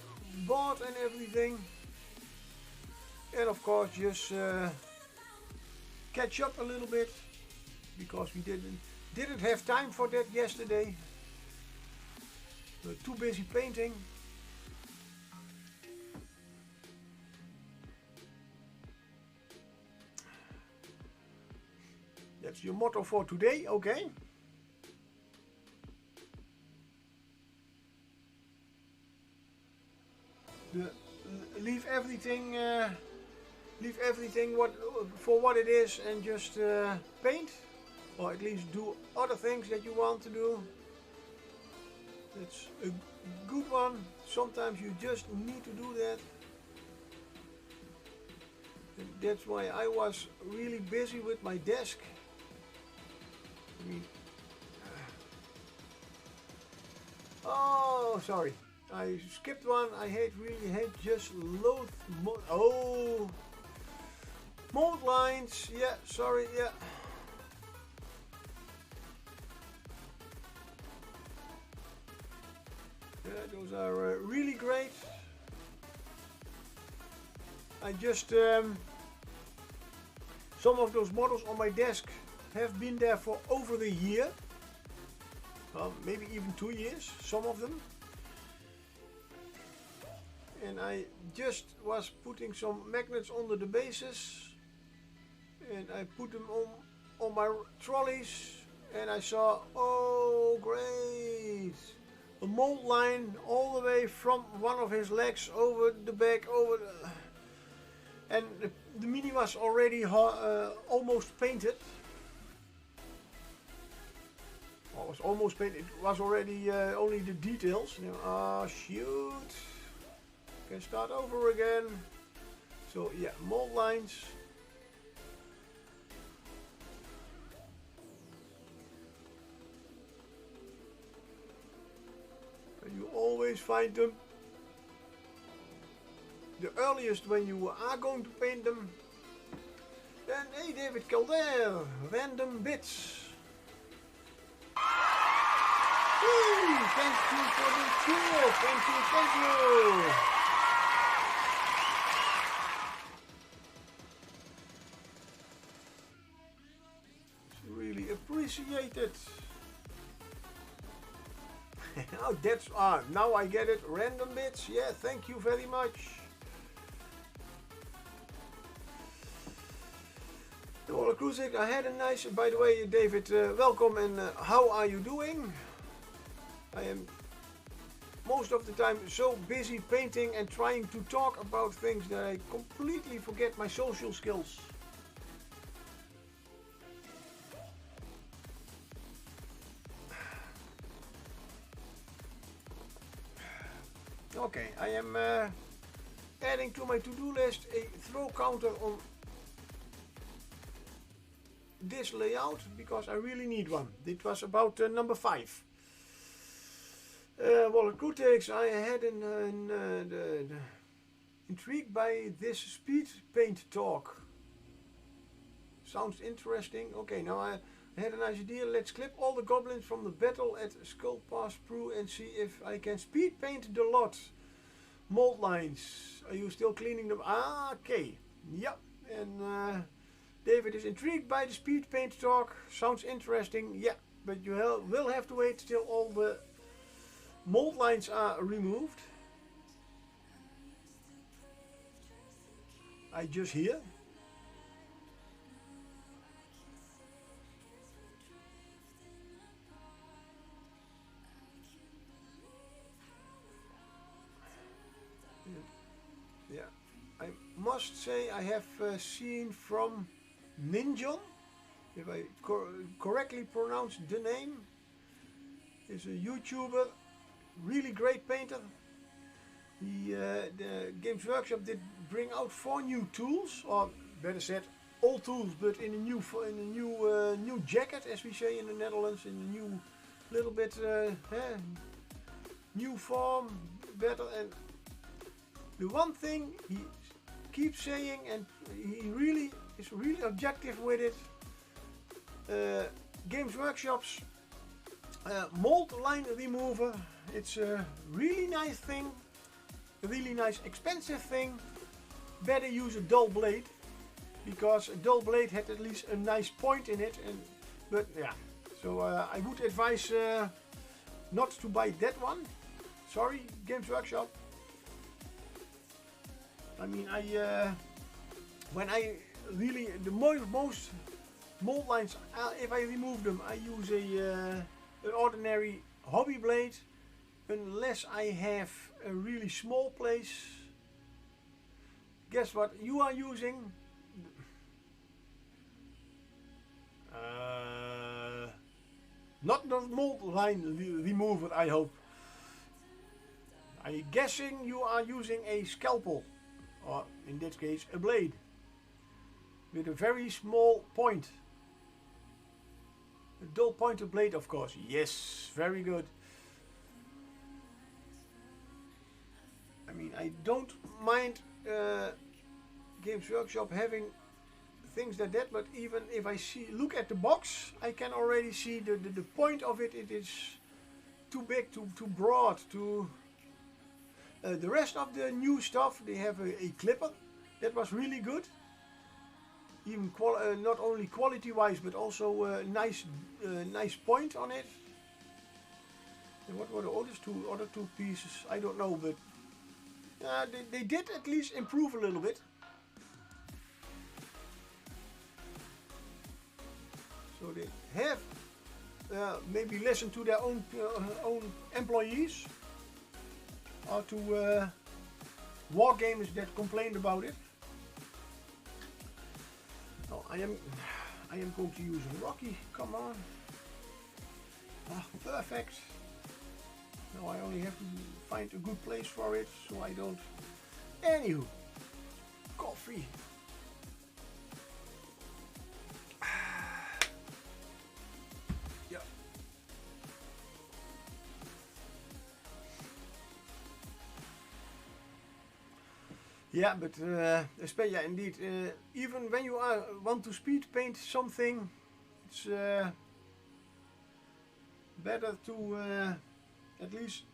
bought and everything. And of course just catch up a little bit, because we didn't have time for that yesterday. We were too busy painting. That's your motto for today, okay? Leave everything for what it is, and just paint, or at least do other things that you want to do. It's a good one. Sometimes you just need to do that. And that's why I was really busy with my desk. I mean, oh, sorry. I skipped one. I really hate just load mold. Oh, mold lines. Yeah, sorry. Yeah. Yeah, those are really great. I just some of those models on my desk have been there for over a year, maybe even 2 years, some of them. And I just was putting some magnets under the bases, and I put them on my trolleys, and I saw, oh great, a mold line all the way from one of his legs over the back, and the Mini was already almost painted. Well, it was almost painted, it was already only the details. Ah, shoot. Can start over again. So yeah, mold lines. And you always find them the earliest when you are going to paint them. Then hey, David Calder, random bits. Woo, thank you for the tour. Thank you. Really appreciate it. Oh, that's now I get it. Random bits. Yeah, thank you very much. Well, Cruising, I had a nice. By the way, David, welcome, and how are you doing? I am most of the time so busy painting and trying to talk about things that I completely forget my social skills. Okay, I am adding to my to-do list a throw counter on this layout, because I really need one. It was about number 5. Well, at Crewtex, I had intrigued by this speed paint talk. Sounds interesting. Okay, now I had a nice idea. Let's clip all the goblins from the battle at Skull Pass Pro and see if I can speed paint the lot. Mold lines. Are you still cleaning them? Ah, okay. Yep. And David is intrigued by the speed paint talk. Sounds interesting. Yeah, but you will have to wait till all the mold lines are removed. I just hear. Yeah, I must say I have seen from Ninjon, if I correctly pronounce the name, is a YouTuber, really great painter. The Games Workshop did bring out 4 new tools, or better said, old tools, but in a new jacket, as we say in the Netherlands, in a new little bit new form, better. And the one thing he keeps saying, and he really is really objective with it, Games Workshop's mold line remover. It's a really nice thing. a really nice expensive thing, better use a dull blade, because a dull blade had at least a nice point in it. But yeah, so I would advise not to buy that one. Sorry, Games Workshop. I mean, when I really the most mold lines, if I remove them, I use an ordinary hobby blade, unless I have a really small place. Guess what you are using? Not the mold line remover, I hope. I'm guessing you are using a scalpel, or in this case a blade, with a very small point. A dull pointed blade, of course. Yes, very good. I mean, I don't mind Games Workshop having things like that, but even if I look at the box, I can already see the point of it. It is too big, too broad. The rest of the new stuff, they have a clipper that was really good. Even not only quality-wise, but also nice point on it. And what were the other two pieces? I don't know, but they did at least improve a little bit. So they have maybe listened to their own employees, or to war gamers that complained about it. Oh, I am going to use a Rocky. Come on. Oh, perfect. Now I only have to find a good place for it, so I don't. Anywho, coffee. Yeah. Yeah, but especially, yeah, indeed. Even when you want to speed paint something, it's better to at least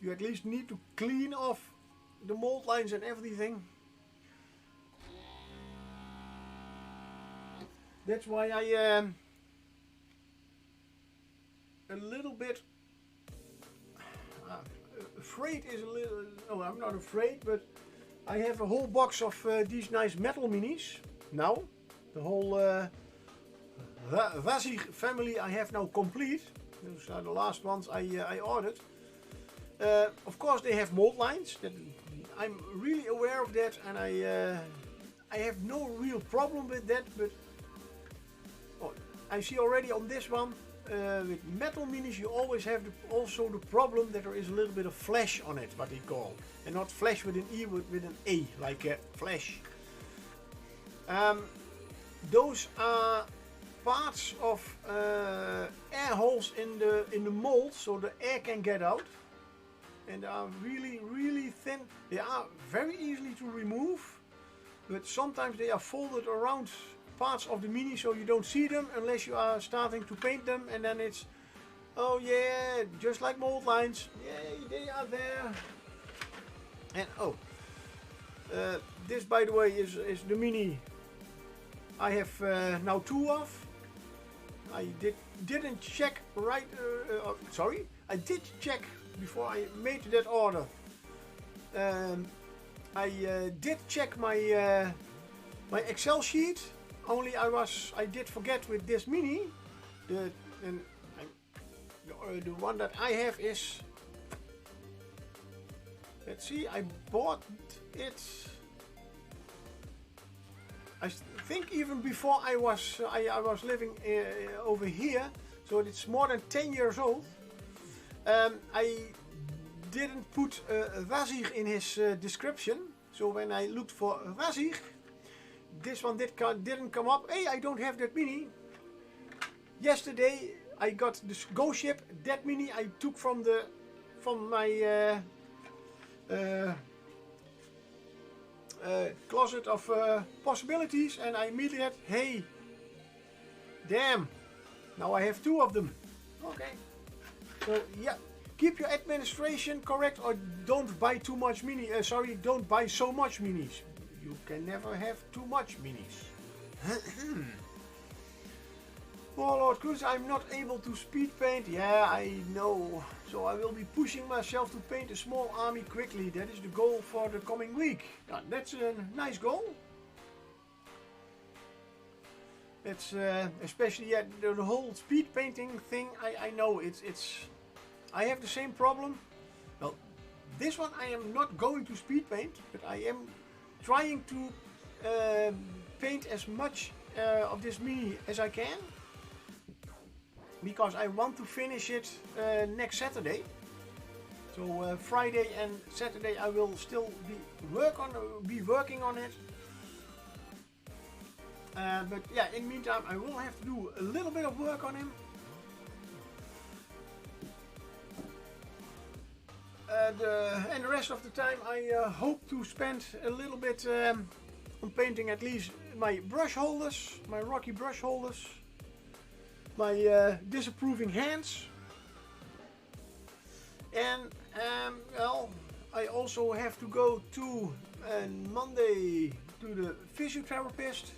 you at least need to clean off the mold lines and everything. That's why I a little bit afraid is a little. No, I'm not afraid, but I have a whole box of these nice metal minis now. The whole Vazig family I have now complete. Those are the last ones I ordered. Of course, they have mold lines. I'm really aware of that, and I have no real problem with that. But I see already on this one, with metal minis, you always have also the problem that there is a little bit of flash on it, what they call, and not flash with an E, but with an A, like flash. Those are parts of air holes in the mold, so the air can get out, and they are really thin. They are very easily to remove, but sometimes they are folded around parts of the mini, so you don't see them unless you are starting to paint them, and then it's, oh yeah, just like mold lines, yay, they are there. And oh, this, by the way, is the mini I have now two of. I didn't check right. Sorry, I did check before I made that order. I did check my my Excel sheet. Only I did forget with this mini. The one that I have is. Let's see. I bought it. I think even before I was living over here, so it's more than 10 years old. I didn't put Vazig in his description, so when I looked for Vazig, this one didn't come up. Hey, I don't have that mini. Yesterday I got this Go Ship. That mini I took from my closet of possibilities, and I immediately had, hey, damn, now I have two of them. Okay, so yeah, keep your administration correct, or don't buy too much don't buy so much minis. You can never have too much minis. Warlord Cruz, I'm not able to speed paint. Yeah, I know. So I will be pushing myself to paint a small army quickly. That is the goal for the coming week. Yeah, that's a nice goal. It's especially the whole speed painting thing. I know it's. I have the same problem. Well, this one I am not going to speed paint, but I am trying to paint as much of this mini as I can, because I want to finish it next Saturday. So Friday and Saturday I will still be working on it. But yeah, in the meantime I will have to do a little bit of work on him. And the rest of the time I hope to spend a little bit on painting at least my brush holders, my rocky brush holders, my disapproving hands, and well, I also have to go to Monday to the physiotherapist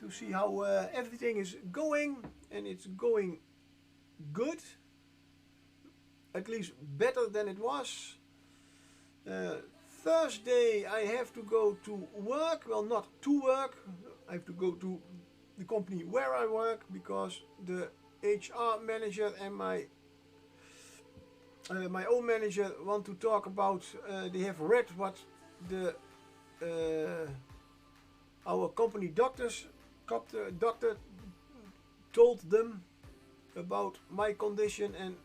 to see how everything is going, and it's going good, at least better than it was. Thursday I have to go to work, well, not to work, I have to go to the company where I work, because the HR manager and my own manager want to talk about, they have read what the our company doctor told them about my condition, and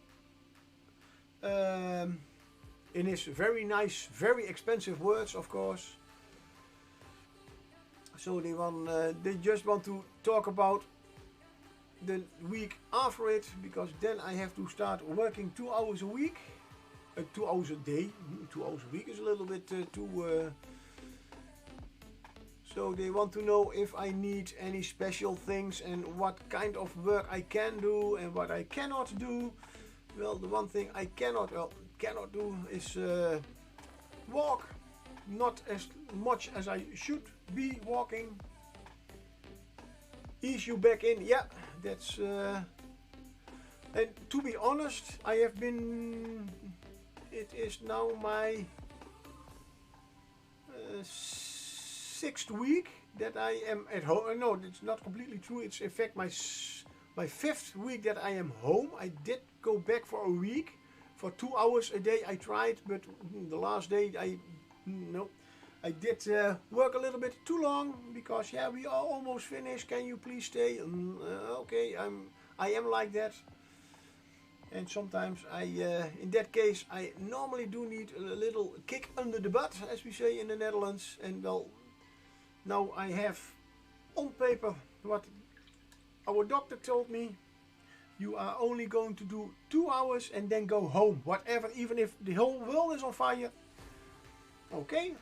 in his very nice, very expensive words, of course. So they just want to talk about the week after it, because then I have to start working 2 hours a week, 2 hours a day. 2 hours a week is a little bit too. So they want to know if I need any special things and what kind of work I can do and what I cannot do. Well, the one thing I cannot do is walk, not as much as I should be walking. Ease you back in, yeah, that's and to be honest, I have been, it is now my 6th week that I am at home. No, it's not completely true. It's in fact my 5th week that I am home. I did go back for a week for 2 hours a day. I tried, but the last day I did work a little bit too long, because yeah, we are almost finished. Can you please stay? Okay, I am like that. And sometimes in that case, I normally do need a little kick under the butt, as we say in the Netherlands. And well, now I have on paper what our doctor told me. You are only going to do 2 hours and then go home. Whatever, even if the whole world is on fire. Okay.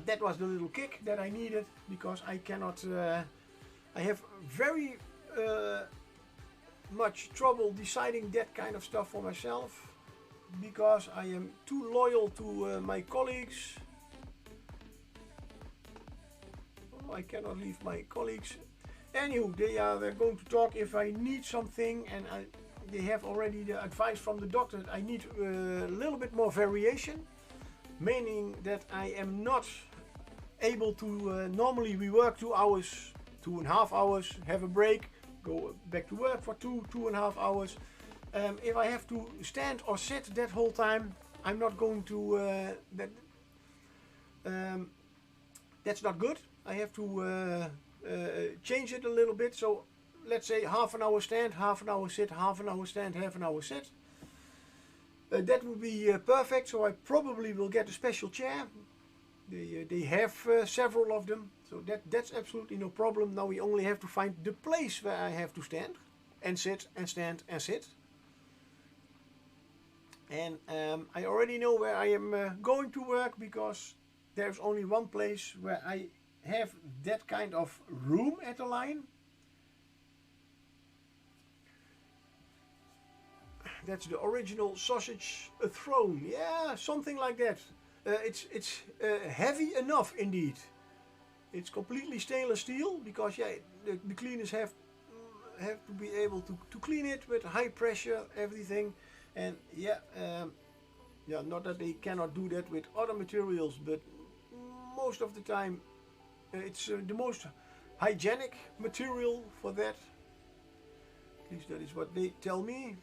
That was the little kick that I needed, because I cannot, I have very much trouble deciding that kind of stuff for myself, because I am too loyal to my colleagues. Oh, I cannot leave my colleagues. Anywho, they are going to talk if I need something, and they have already the advice from the doctor that I need a little bit more variation. Meaning that I am not able to, normally we work 2 hours, 2.5 hours, have a break, go back to work for 2.5 hours. If I have to stand or sit that whole time, I'm not going to, that's not good. I have to change it a little bit. So let's say half an hour stand, half an hour sit, half an hour stand, half an hour sit. That would be perfect, so I probably will get a special chair. They have several of them, so that's absolutely no problem. Now we only have to find the place where I have to stand and sit and stand and sit. And I already know where I am going to work, because there's only one place where I have that kind of room at the line. That's the original sausage throne. Yeah, something like that. It's heavy enough indeed. It's completely stainless steel because yeah, the cleaners have to be able to clean it with high pressure, everything, and yeah, yeah. Not that they cannot do that with other materials, but most of the time, it's the most hygienic material for that. At least that is what they tell me.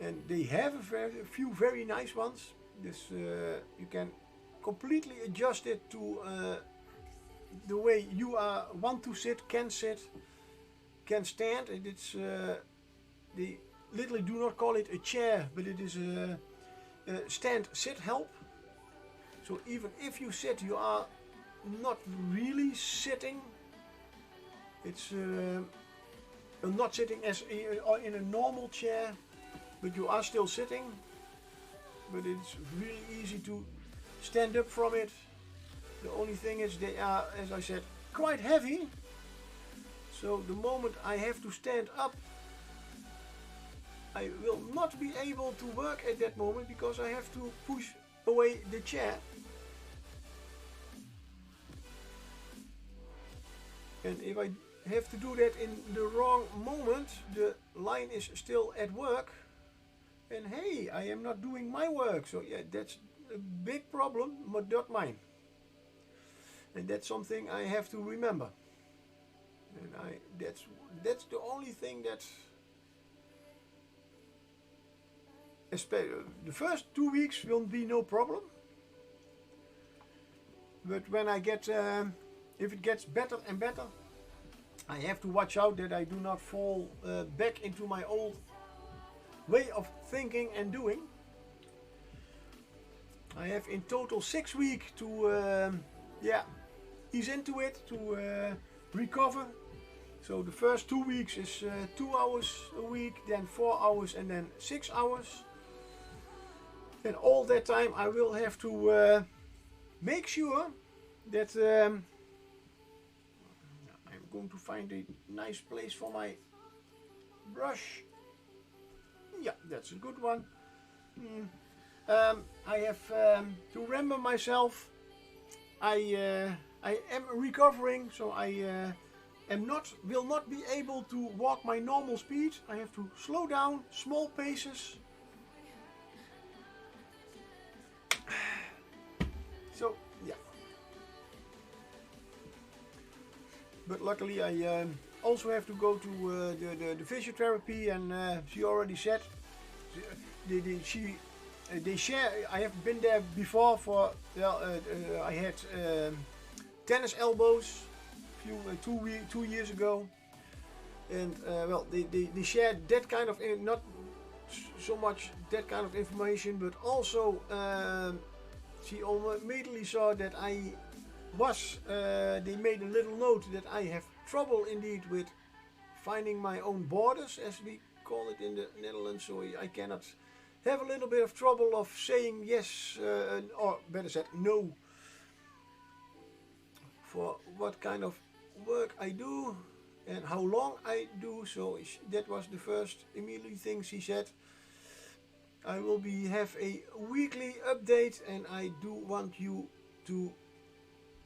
And they have a few very nice ones. This you can completely adjust it to the way you want to sit, can stand, and it's they literally do not call it a chair, but it is a stand-sit help. So even if you sit, you are not really sitting. It's not sitting as in a normal chair, but you are still sitting. But it's really easy to stand up from it. The only thing is they are, as I said, quite heavy. So the moment I have to stand up, I will not be able to work at that moment because I have to push away the chair. And if I have to do that in the wrong moment, the line is still at work. And hey, I am not doing my work. So yeah, that's a big problem, but not mine. And that's something I have to remember. And that's the only thing that, especially the first 2 weeks will be no problem. But when I get, if it gets better and better, I have to watch out that I do not fall back into my old way of thinking and doing. I have in total 6 weeks to yeah, ease into it, to recover. So the first 2 weeks is 2 hours a week, then 4 hours, and then 6 hours. And all that time I will have to make sure that I'm going to find a nice place for my brush. Yeah, that's a good one. I have to remember myself. I am recovering, so I will not be able to walk my normal speed. I have to slow down, small paces. So yeah. But luckily I also have to go to the physiotherapy, and she already said they share. I have been there before for I had tennis elbows a 2 years ago, and well they shared that kind of not so much that kind of information, but also she immediately saw that I was they made a little note that I have trouble indeed with finding my own borders, as we call it in the Netherlands. So I cannot have a little bit of trouble of saying yes or better said no for what kind of work I do and how long I do. So that was the first immediately thing she said. I will have a weekly update, and I do want you to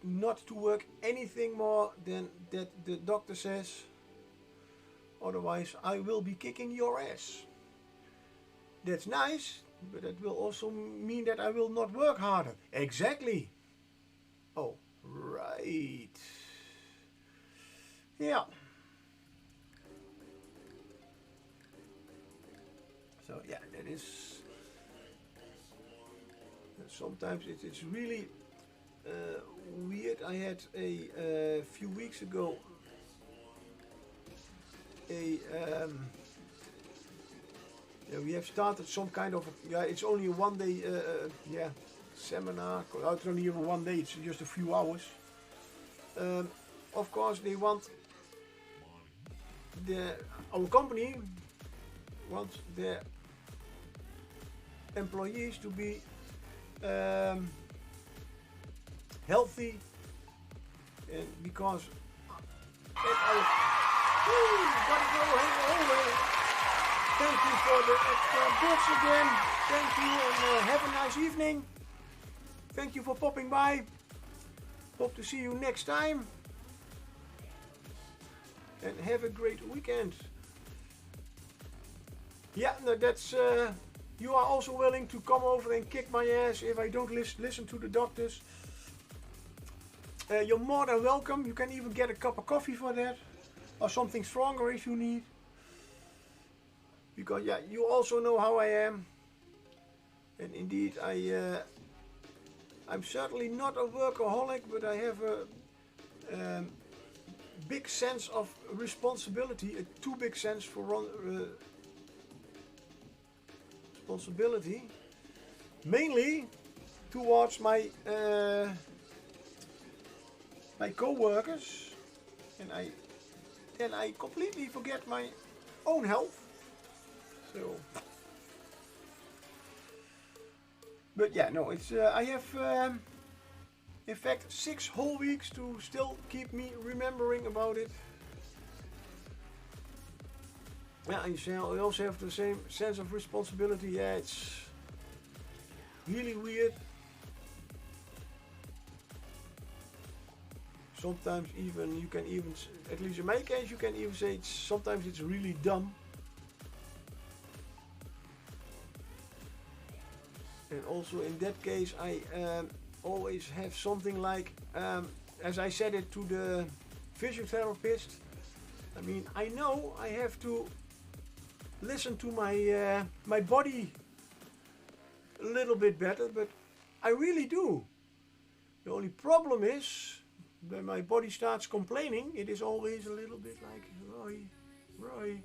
not to work anything more than that the doctor says. Otherwise I will be kicking your ass. That's nice, but that will also mean that I will not work harder. Exactly. Oh, right. Yeah. So yeah, that is sometimes it's really weird. I had a few weeks ago we have started some kind of it's only a 1 day seminar. It's only even 1 day. It's just a few hours. Of course, they want our company wants their employees to be healthy, and because at our gotta go away. Thank you for the extra bits again. Thank you and have a nice evening. Thank you for popping by. Hope to see you next time. And have a great weekend. Yeah, no, that's... you are also willing to come over and kick my ass if I don't listen to the doctors. You're more than welcome. You can even get a cup of coffee for that. Or something stronger if you need. Because yeah, you also know how I am. And indeed, I'm certainly not a workaholic, but I have a big sense of responsibility. A too big sense for responsibility. Mainly towards my my co-workers, and then I completely forget my own health. So, but yeah, no, it's I have in fact 6 whole weeks to still keep me remembering about it. Yeah, I also have the same sense of responsibility. Yeah, it's really weird. Sometimes even you can even, at least in my case, you can even say sometimes it's really dumb. And also in that case, I always have something like, as I said it to the physiotherapist. I mean, I know I have to listen to my my body a little bit better, but I really do. The only problem is when my body starts complaining, it is always a little bit like, Roy,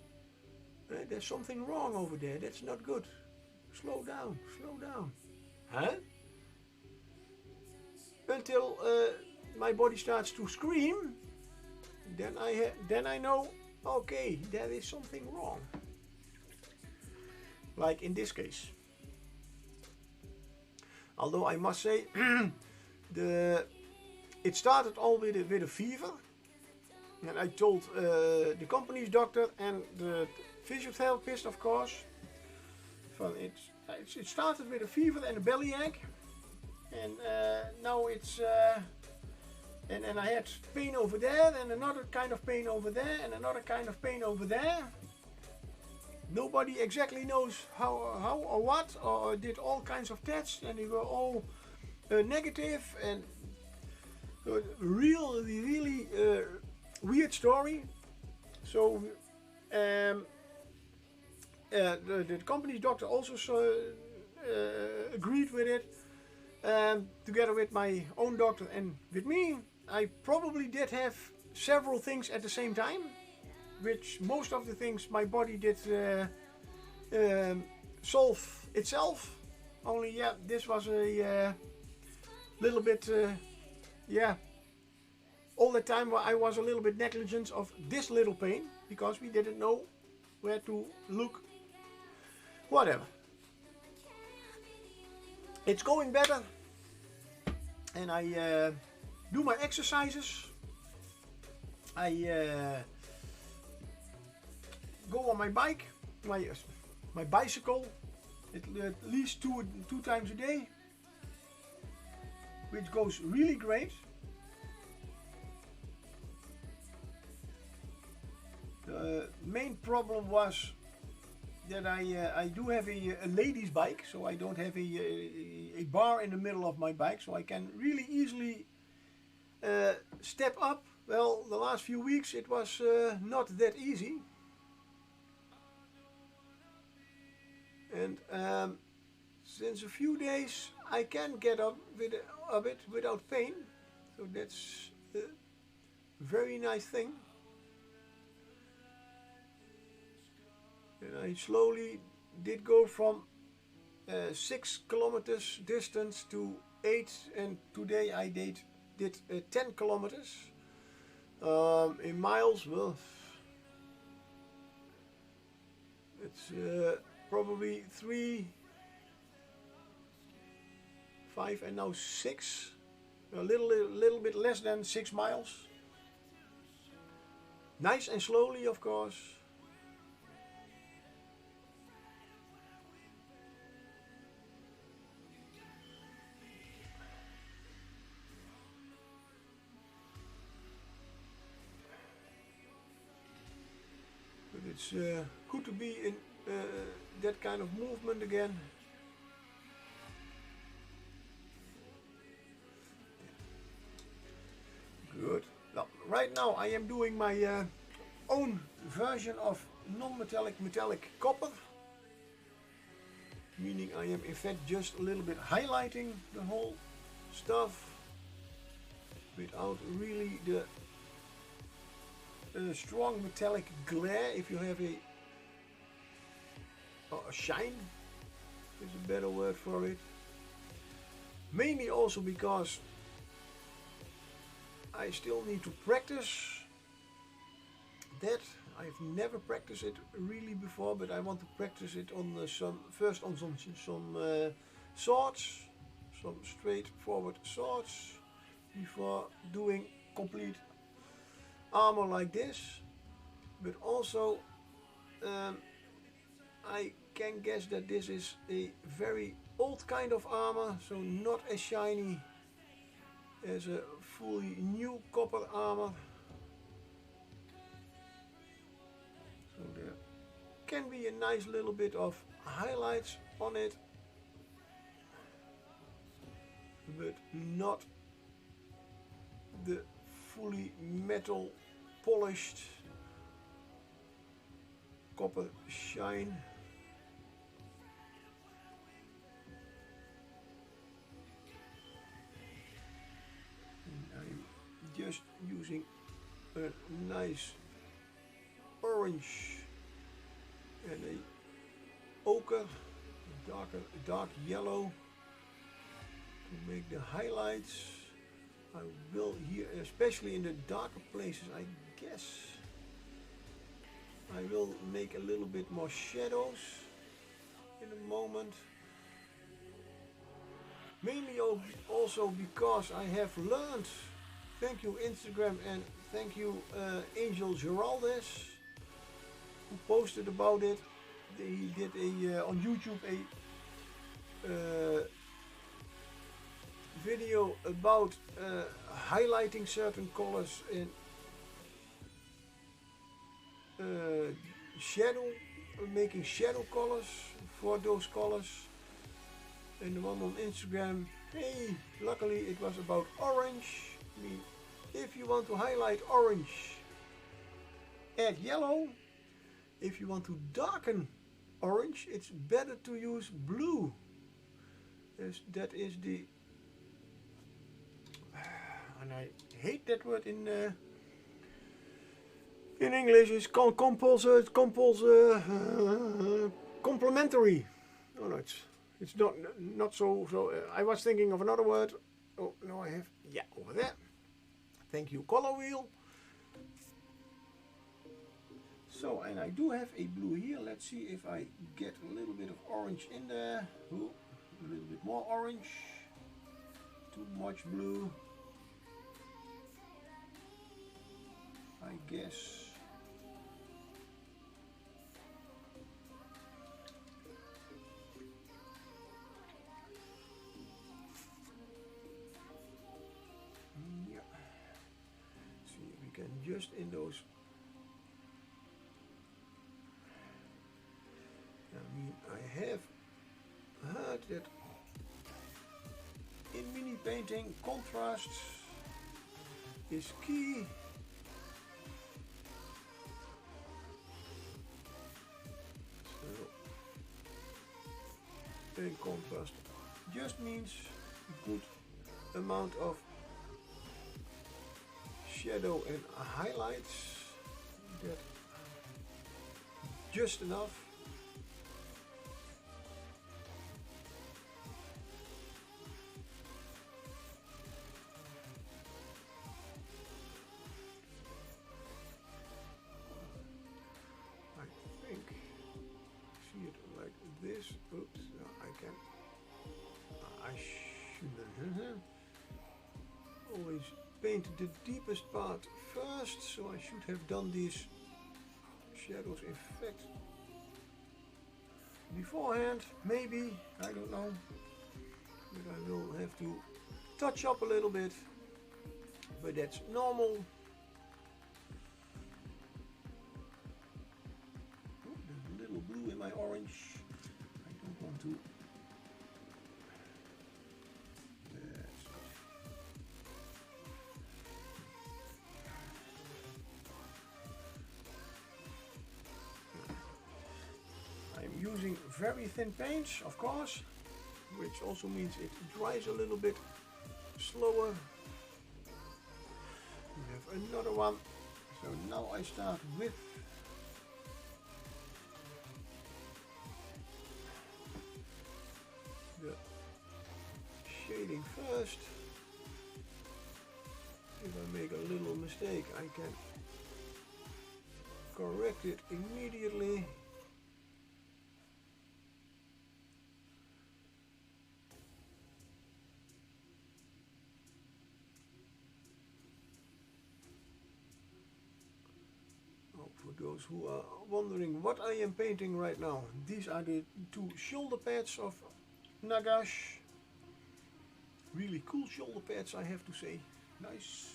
there's something wrong over there. That's not good. Slow down, slow down. Huh? Until my body starts to scream, then I know, okay, there is something wrong. Like in this case. Although I must say, it started all with a fever, and I told the company's doctor and the physiotherapist, of course. It started with a fever and a bellyache, and now it's and I had pain over there, and another kind of pain over there, and another kind of pain over there. Nobody exactly knows how or what, or did all kinds of tests, and they were all negative, and really weird story. So the company's doctor also agreed with it, together with my own doctor and with me. I probably did have several things at the same time, which most of the things my body did solve itself. Only yeah, this was a little bit yeah. All the time I was a little bit negligent of this little pain because we didn't know where to look. Whatever. It's going better, and I do my exercises. I go on my bike, my bicycle, at least two times a day, which goes really great. The main problem was that I do have a ladies bike, so I don't have a bar in the middle of my bike, so I can really easily step up. Well, the last few weeks it was not that easy, and since a few days I can get up with a bit without pain, so that's a very nice thing. And I slowly did go from 6 kilometers distance to 8, and today I did 10 kilometers. In miles, well, it's probably 3, 5, and now 6. A little bit less than 6 miles. Nice and slowly, of course. It's good to be in that kind of movement again. Good. Now, right now I am doing my own version of non-metallic metallic copper. Meaning I am in fact just a little bit highlighting the whole stuff without really the strong metallic glare. If you have a shine is a better word for it. Mainly also because I still need to practice that. I've never practiced it really before, but I want to practice it on some swords, some straightforward swords, before doing complete armor like this. But also I can guess that this is a very old kind of armor, so not as shiny as a fully new copper armor. So there can be a nice little bit of highlights on it, but not the fully metal polished copper shine. And I'm just using a nice orange and a ochre, dark yellow to make the highlights. I will here, especially in the darker places, I guess I will make a little bit more shadows in a moment. Mainly also because I have learned, thank you Instagram and thank you Angel Geraldez, who posted about it. He did a on YouTube a video about highlighting certain colors in shadow, making shadow colors for those colors. And the one on Instagram, hey, luckily it was about orange. I mean, if you want to highlight orange, add yellow. If you want to darken orange, it's better to use blue. As that is the, and I hate that word in English, is complementary. Oh no, it's not so. I was thinking of another word. Oh no, I have, yeah, over there. Thank you, color wheel. So, and I do have a blue here. Let's see if I get a little bit of orange in there. Ooh, a little bit more orange. Too much blue, I guess. Yeah. See if we can just in those. I mean, I have heard that in mini painting contrast is key. So, and contrast just means a good amount of shadow and highlights, that just enough. This, oops, no, I shouldn't always paint the deepest part first, so I should have done these shadows in fact beforehand, maybe, I don't know, but I will have to touch up a little bit, but that's normal. I don't want to. That's it. I'm using very thin paints, of course, which also means it dries a little bit slower. We have another one. So now I start with the shading first. If I make a little mistake, I can correct it immediately. For those who are wondering what I am painting right now, these are the two shoulder pads of Nagash. Really cool shoulder pads, I have to say. Nice.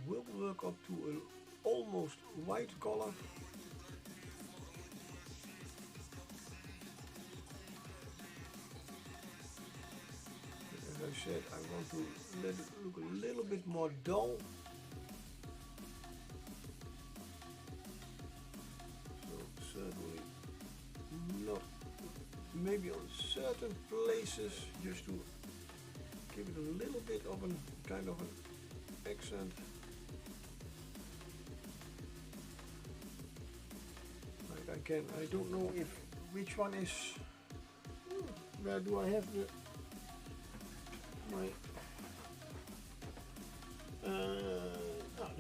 Will work up to an almost white color. As I said, I want to let it look a little bit more dull. So certainly not, maybe on certain places, just to give it a little bit of a kind of an accent. I don't know which one is, where do I have the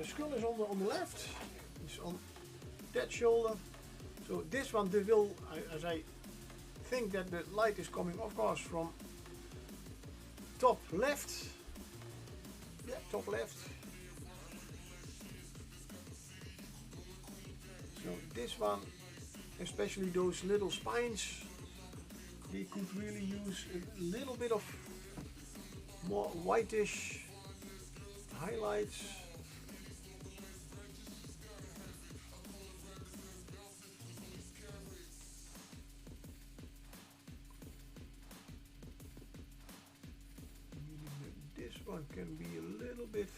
skull is on the left, it's on that shoulder. So this one, as I think that the light is coming, of course, from top left. Yeah, top left. So this one, especially those little spines, they could really use a little bit of more whitish highlights. This one can be a little bit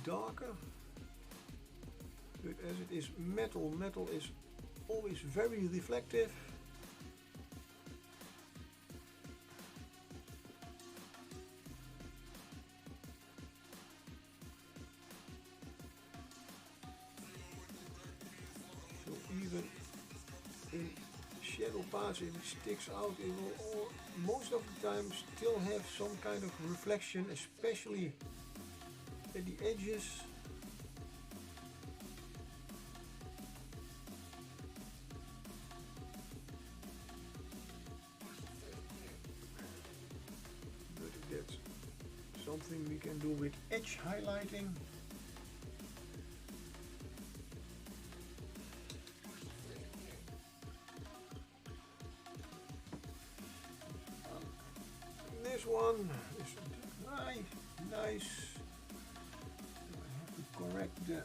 darker, but as it is metal, metal is always very reflective. So even in shadow parts, if it sticks out, it will most of the time still have some kind of reflection, especially at the edges. But that's something we can do with edge highlighting. This one is nice. Correct the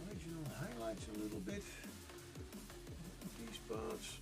original highlights a little bit. These parts.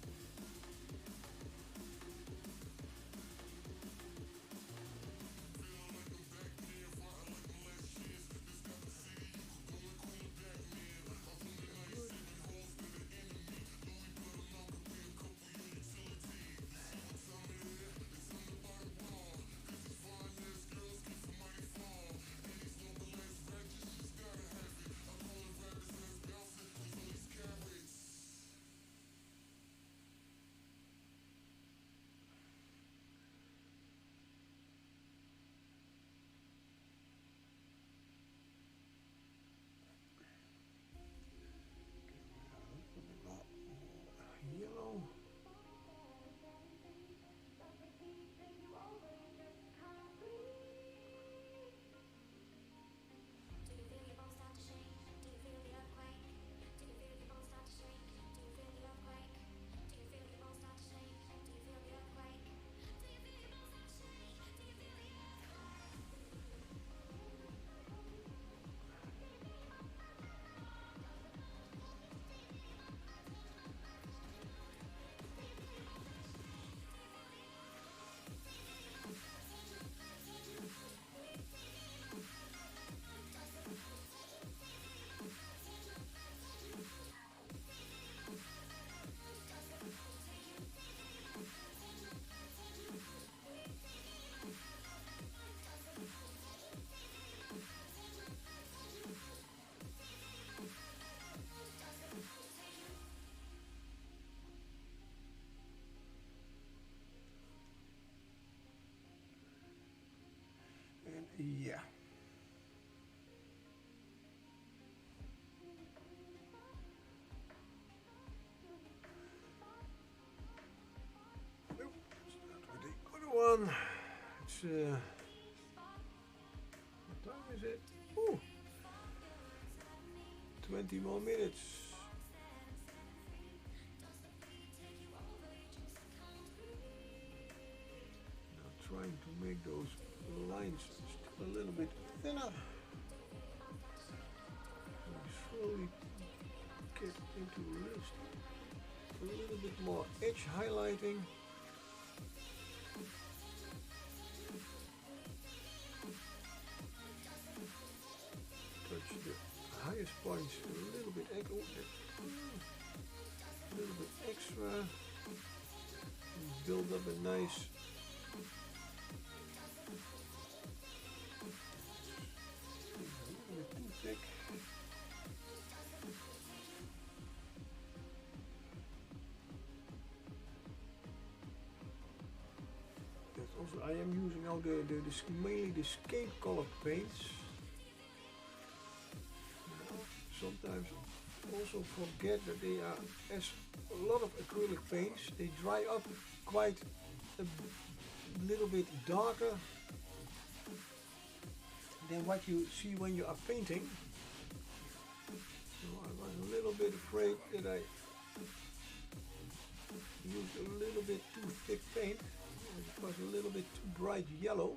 Yeah. Nope. Start with the other one. It's what time is it? Ooh. 20 more minutes. Now trying to make those lines still a little bit thinner. We slowly get into this. A little bit more edge highlighting. Touch the highest points a little bit extra, and build up a nice too thick. That's also, I am using now mainly the skate color paints. Sometimes also forget that they are, as a lot of acrylic paints, they dry up quite a little bit darker than what you see when you are painting. So I was a little bit afraid that I used a little bit too thick paint. It was a little bit too bright yellow.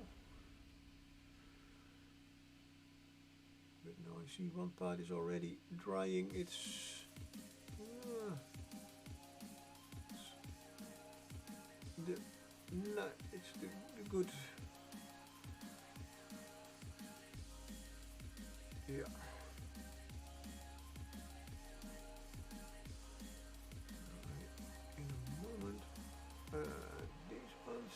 But now I see one part is already drying. It's the good. Yeah. In a moment, these ones.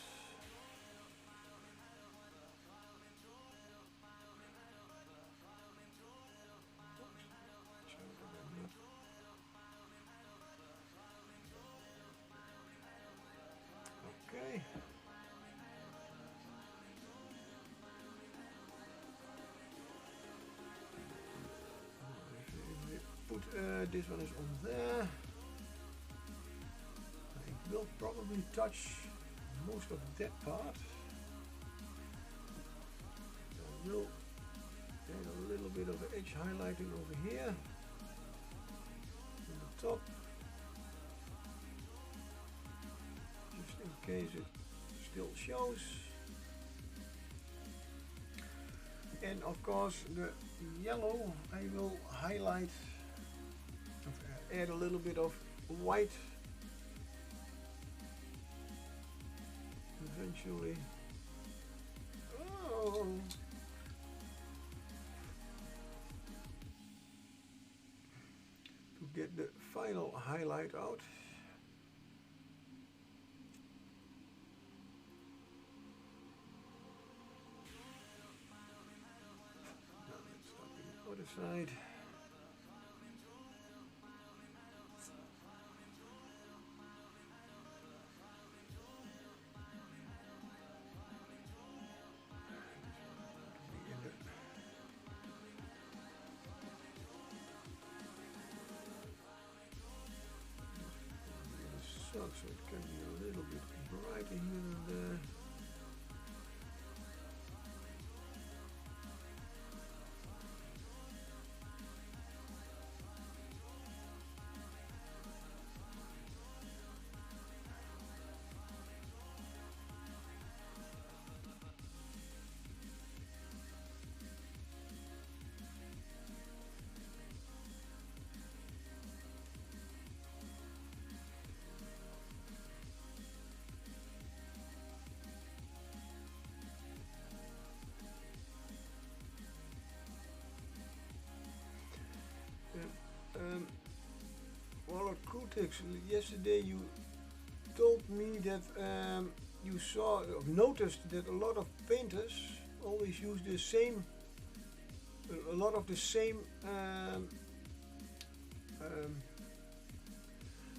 Okay. Put this one is on there. I will probably touch most of that part. I will add a little bit of edge highlighting over here on the top, just in case it still shows. And of course the yellow I will highlight, add a little bit of white eventually. Oh. To get the final highlight out. Now let's start with the other side. So it can be a little bit brighter here and there. Well, Kutex, yesterday you told me that you saw or noticed that a lot of painters always use the same, a lot of the same,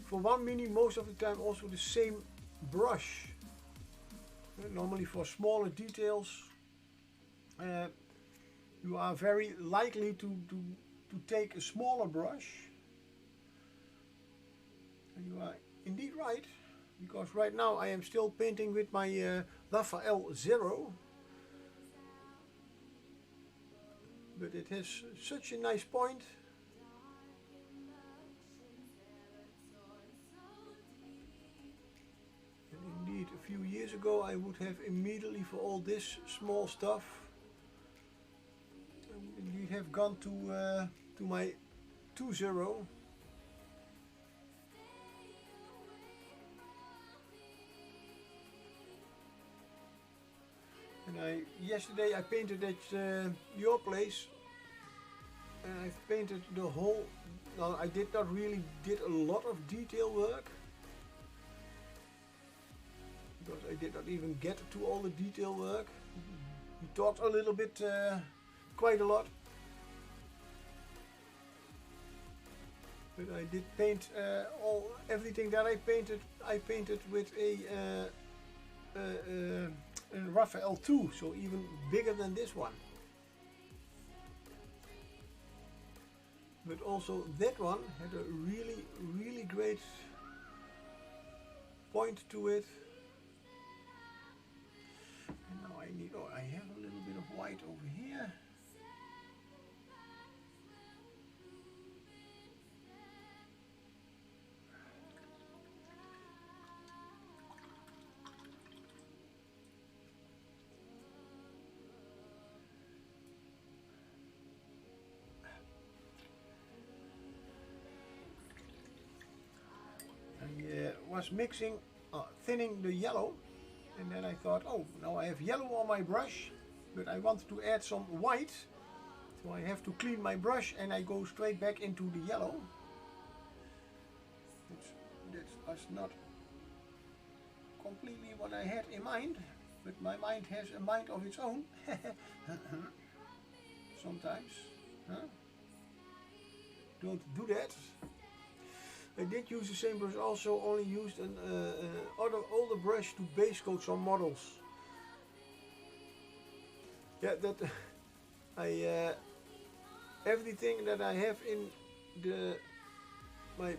for one mini most of the time also the same brush. Normally for smaller details you are very likely to take a smaller brush. And you are indeed right, because right now I am still painting with my Raphael Zero. But it has such a nice point. And indeed, a few years ago I would have immediately, for all this small stuff, I would indeed have gone to my 2.0. And yesterday I painted at your place, and I've painted the whole. Now I did not really did a lot of detail work, because I did not even get to all the detail work. We talked a little bit, quite a lot, but I did paint everything that I painted. I painted with a Raphael 2, so even bigger than this one. But also that one had a really great point to it. And now I need, I have a little bit of white over here. Was mixing, thinning the yellow, and then I thought, oh, now I have yellow on my brush, but I want to add some white, so I have to clean my brush, and I go straight back into the yellow. That was not completely what I had in mind, but my mind has a mind of its own. Sometimes, huh? Don't do that. I did use the same brush, also only used an older brush to base coat some models. Yeah, that everything that I have in my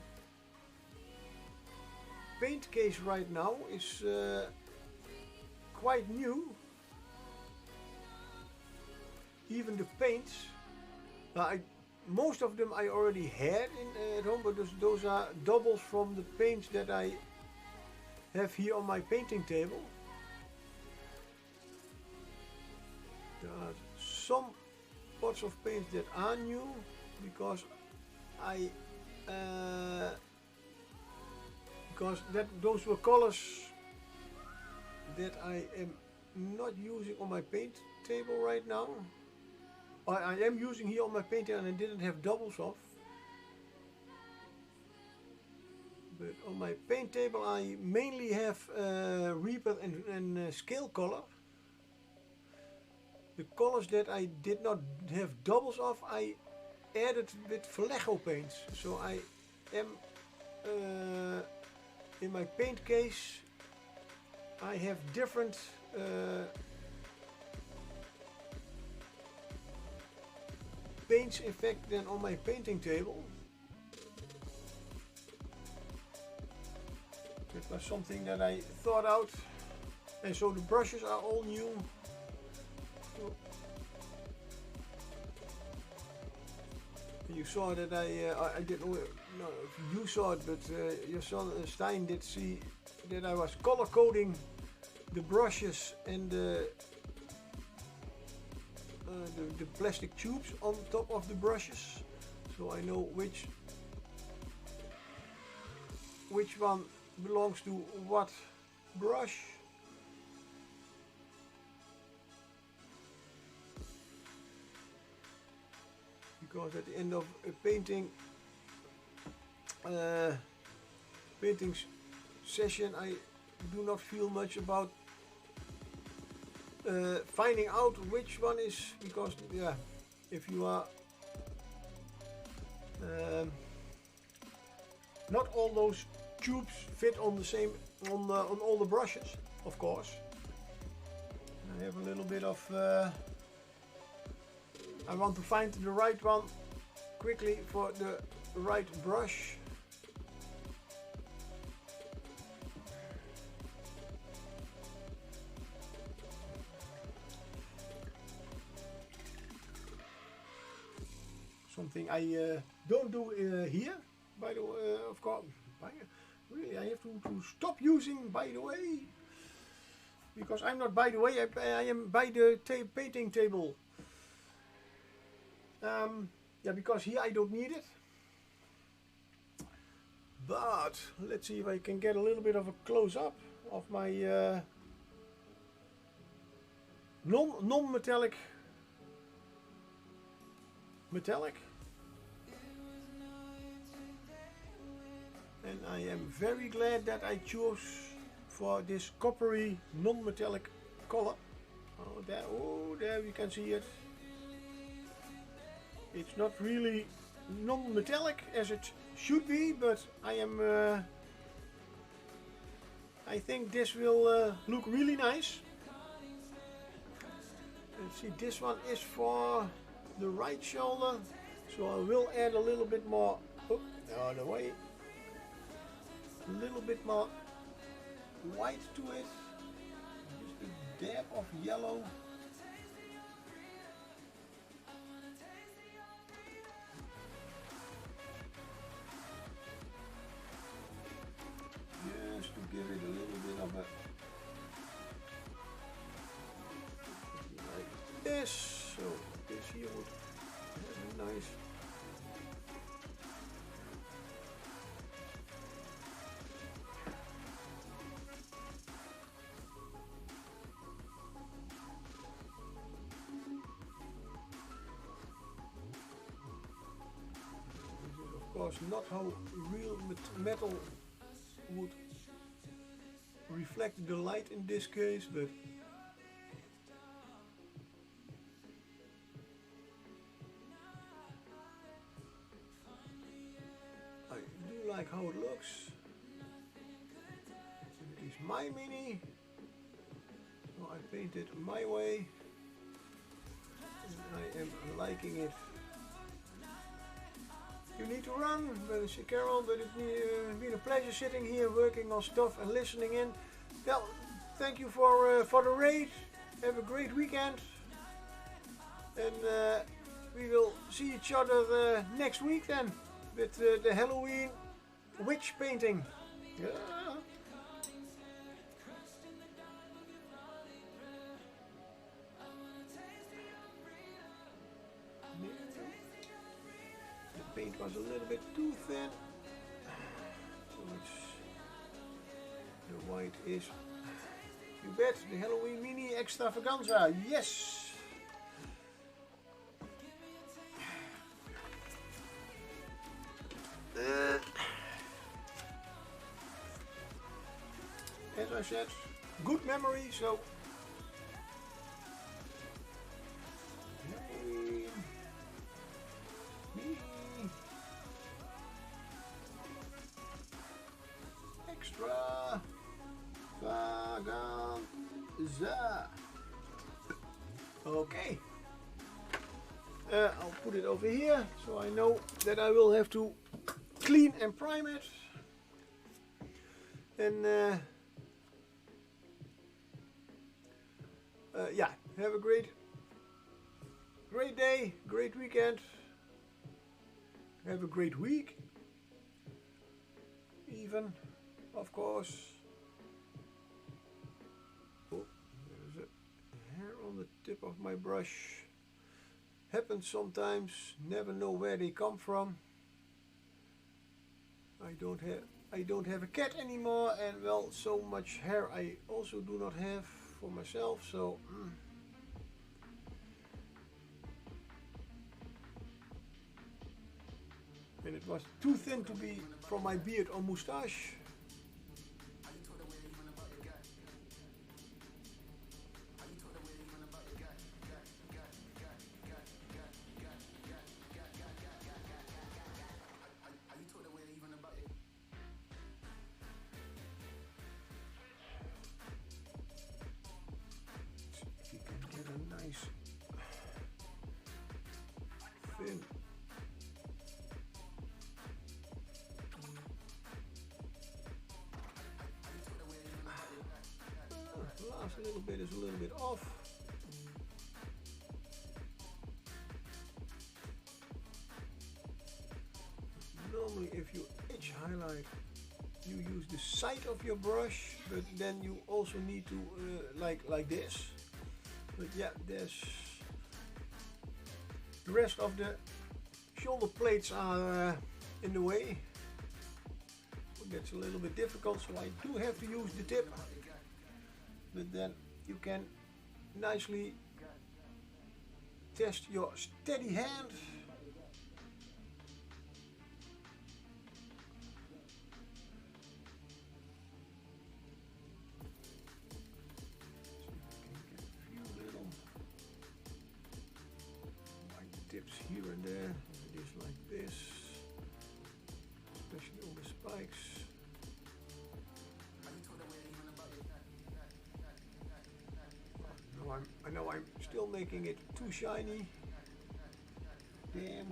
paint case right now is quite new. Even the paints. Most of them I already had at home, but those are doubles from the paints that I have here on my painting table. There are some pots of paint that are new, because those were colors that I am not using on my paint table right now. I am using here on my painting, and I didn't have doubles of. But on my paint table I mainly have Reaper and Scale color. The colors that I did not have doubles of, I added with Vallejo paints. So I am in my paint case I have different paints in fact than on my painting table. It was something that I thought out, and so the brushes are all new. You saw that I didn't know if you saw it, but your son Stein did see that I was color coding the brushes and the plastic tubes on top of the brushes, so I know which one belongs to what brush. Because at the end of a painting session I do not feel much about finding out which one is, because yeah, if you are not all those tubes fit on the same on all the brushes, of course. I have a little bit of I want to find the right one quickly for the right brush. Something I don't do here, by the way, of course. Really, I have to stop using by the way, because I'm not by the way, I am by the painting table. Yeah, because here I don't need it. But let's see if I can get a little bit of a close-up of my non-metallic metallic. And I am very glad that I chose for this coppery non-metallic color. Oh, there we can see it. It's not really non-metallic as it should be, but I think this will look really nice. Let's see, this one is for the right shoulder, so I will add a little bit more. Oh, the other way. A little bit more white to it. Just a dab of yellow. Just to give it a little bit of a like this. So this here would have a nice. Of course, not how real metal would reflect the light in this case, but I do like how it looks. It is my mini, so I paint it my way, and I am liking it. You need to run, but Carol, but it's been a pleasure sitting here working on stuff and listening in. Well, thank you for the raid. Have a great weekend, and we will see each other next week then with the Halloween witch painting. Yeah. Paint was a little bit too thin, so the white is, you bet, the Halloween mini extravaganza, yes! As I said, good memory, so extravaganza. Okay. I'll put it over here so I know that I will have to clean and prime it. And yeah, have a great day, great weekend. Have a great week. Even, of course. Oh, there's a hair on the tip of my brush. Happens sometimes, never know where they come from. I don't have a cat anymore, and well, so much hair I also do not have for myself, so and it was too thin to be from my beard or moustache. is a little bit off. Normally if you edge highlight, you use the side of your brush, but then you also need to like this. But yeah, there's the rest of the shoulder plates are in the way. That's a little bit difficult, so I do have to use the tip. But then you can nicely test your steady hand. Tips here and there, it is like this, especially on the spikes. I know I'm still making it too shiny. Damn.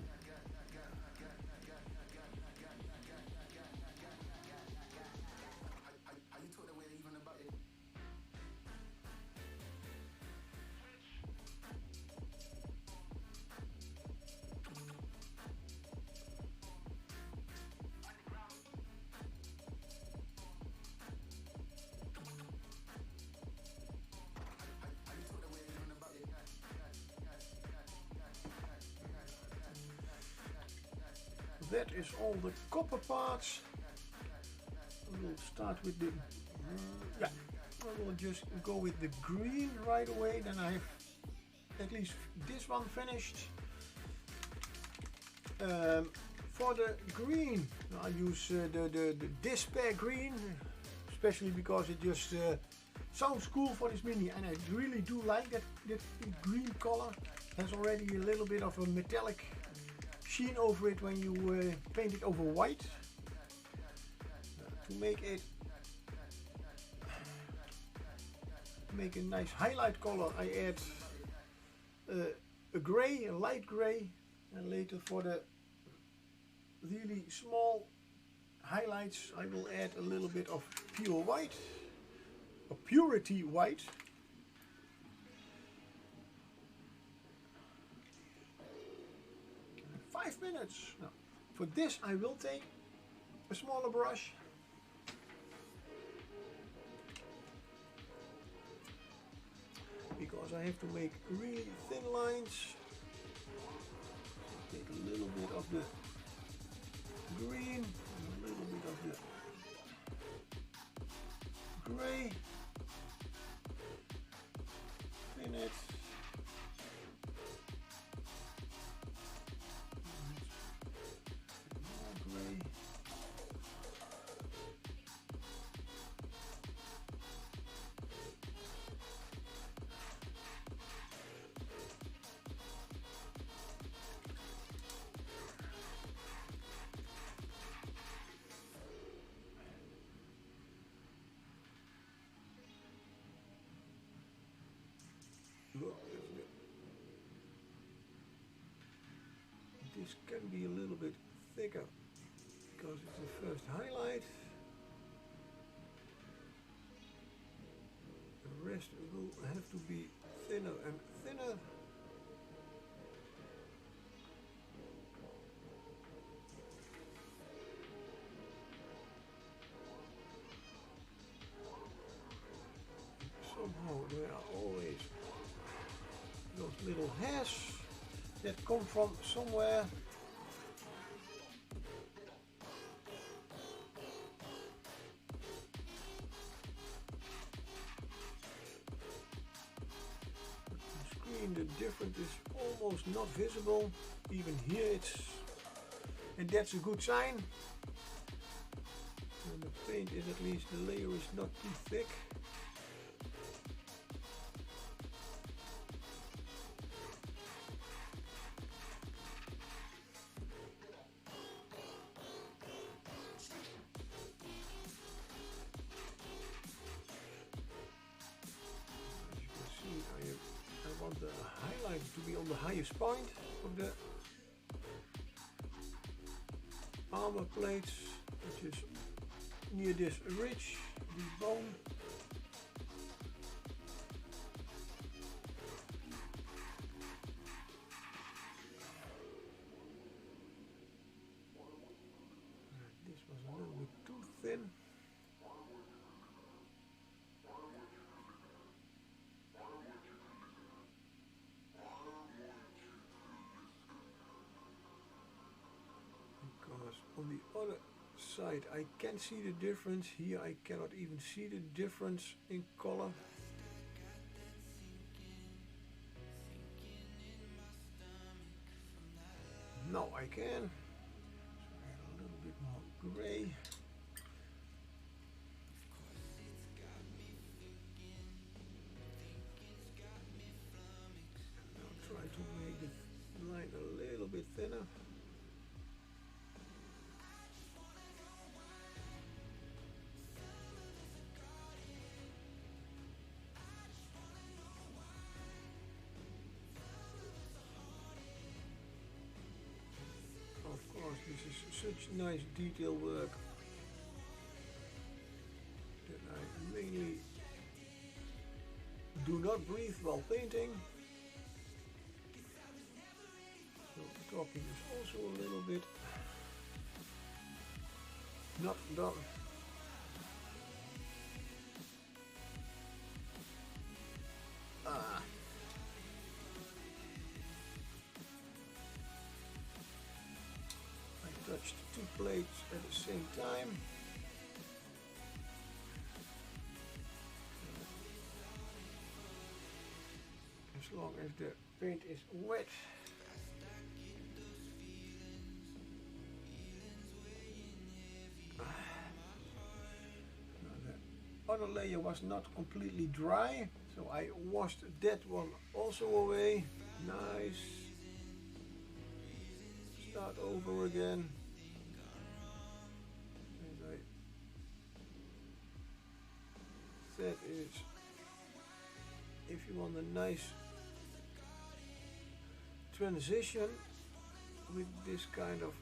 That is all the copper parts. We'll start with the yeah. I will just go with the green right away. Then I have at least this one finished. For the green, I use the despair green, especially because it just sounds cool for this mini, and I really do like that green color. Has already a little bit of a metallic sheen over it when you paint it over white. To make a nice highlight color, I add a gray, a light gray, and later for the really small highlights I will add a little bit of pure white, or purity white. Minutes. Now, for this I will take a smaller brush. Because I have to make really thin lines. Take a little bit of the green, and a little bit of the gray. Thin it. This can be a little bit thicker because it's the first highlight. The rest will have to be thinner and thinner. Somehow there are always those little hairs that come from somewhere. On the screen the difference is almost not visible. Even here it's, and that's a good sign. And the paint is, at least the layer is not too thick. The highlight to be on the highest point of the armor plates, which is near this ridge, this bone. on the other side I can see the difference. Here I cannot even see the difference in color. Now I can. So add a little bit more gray. Now try to make the line a little bit thinner. Of course, this is such nice detail work that I mainly do not breathe while painting. So talking is also a little bit not done. Touched two plates at the same time. As long as the paint is wet. The other layer was not completely dry, so I washed that one also away. Nice. Start over again. As I said, is if you want a nice transition with this kind of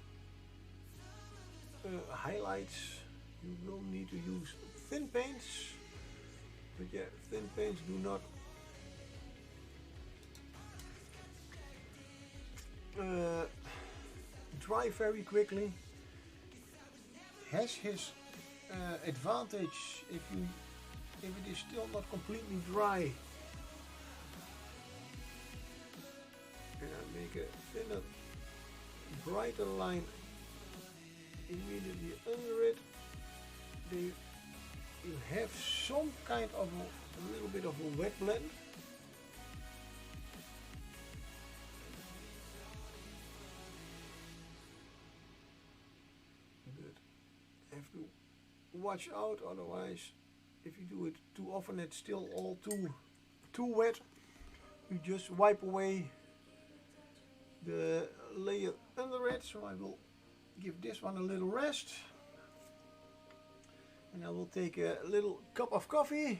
highlights, you will need to use thin paints. But yeah, thin paints do not dry very quickly. Has his advantage if it is still not completely dry. And I make a thinner, brighter line immediately under it. You have some kind of a little bit of a wet blend. Have to watch out, otherwise if you do it too often it's still all too wet. You just wipe away the layer under it. So I will give this one a little rest, and I will take a little cup of coffee,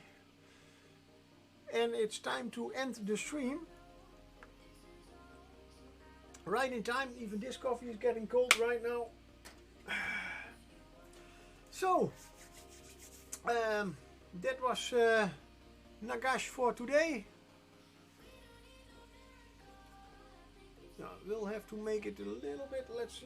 and it's time to end the stream. Right in time, even this coffee is getting cold right now. So, that was Nagash for today. Now, we'll have to make it a little bit, let's see,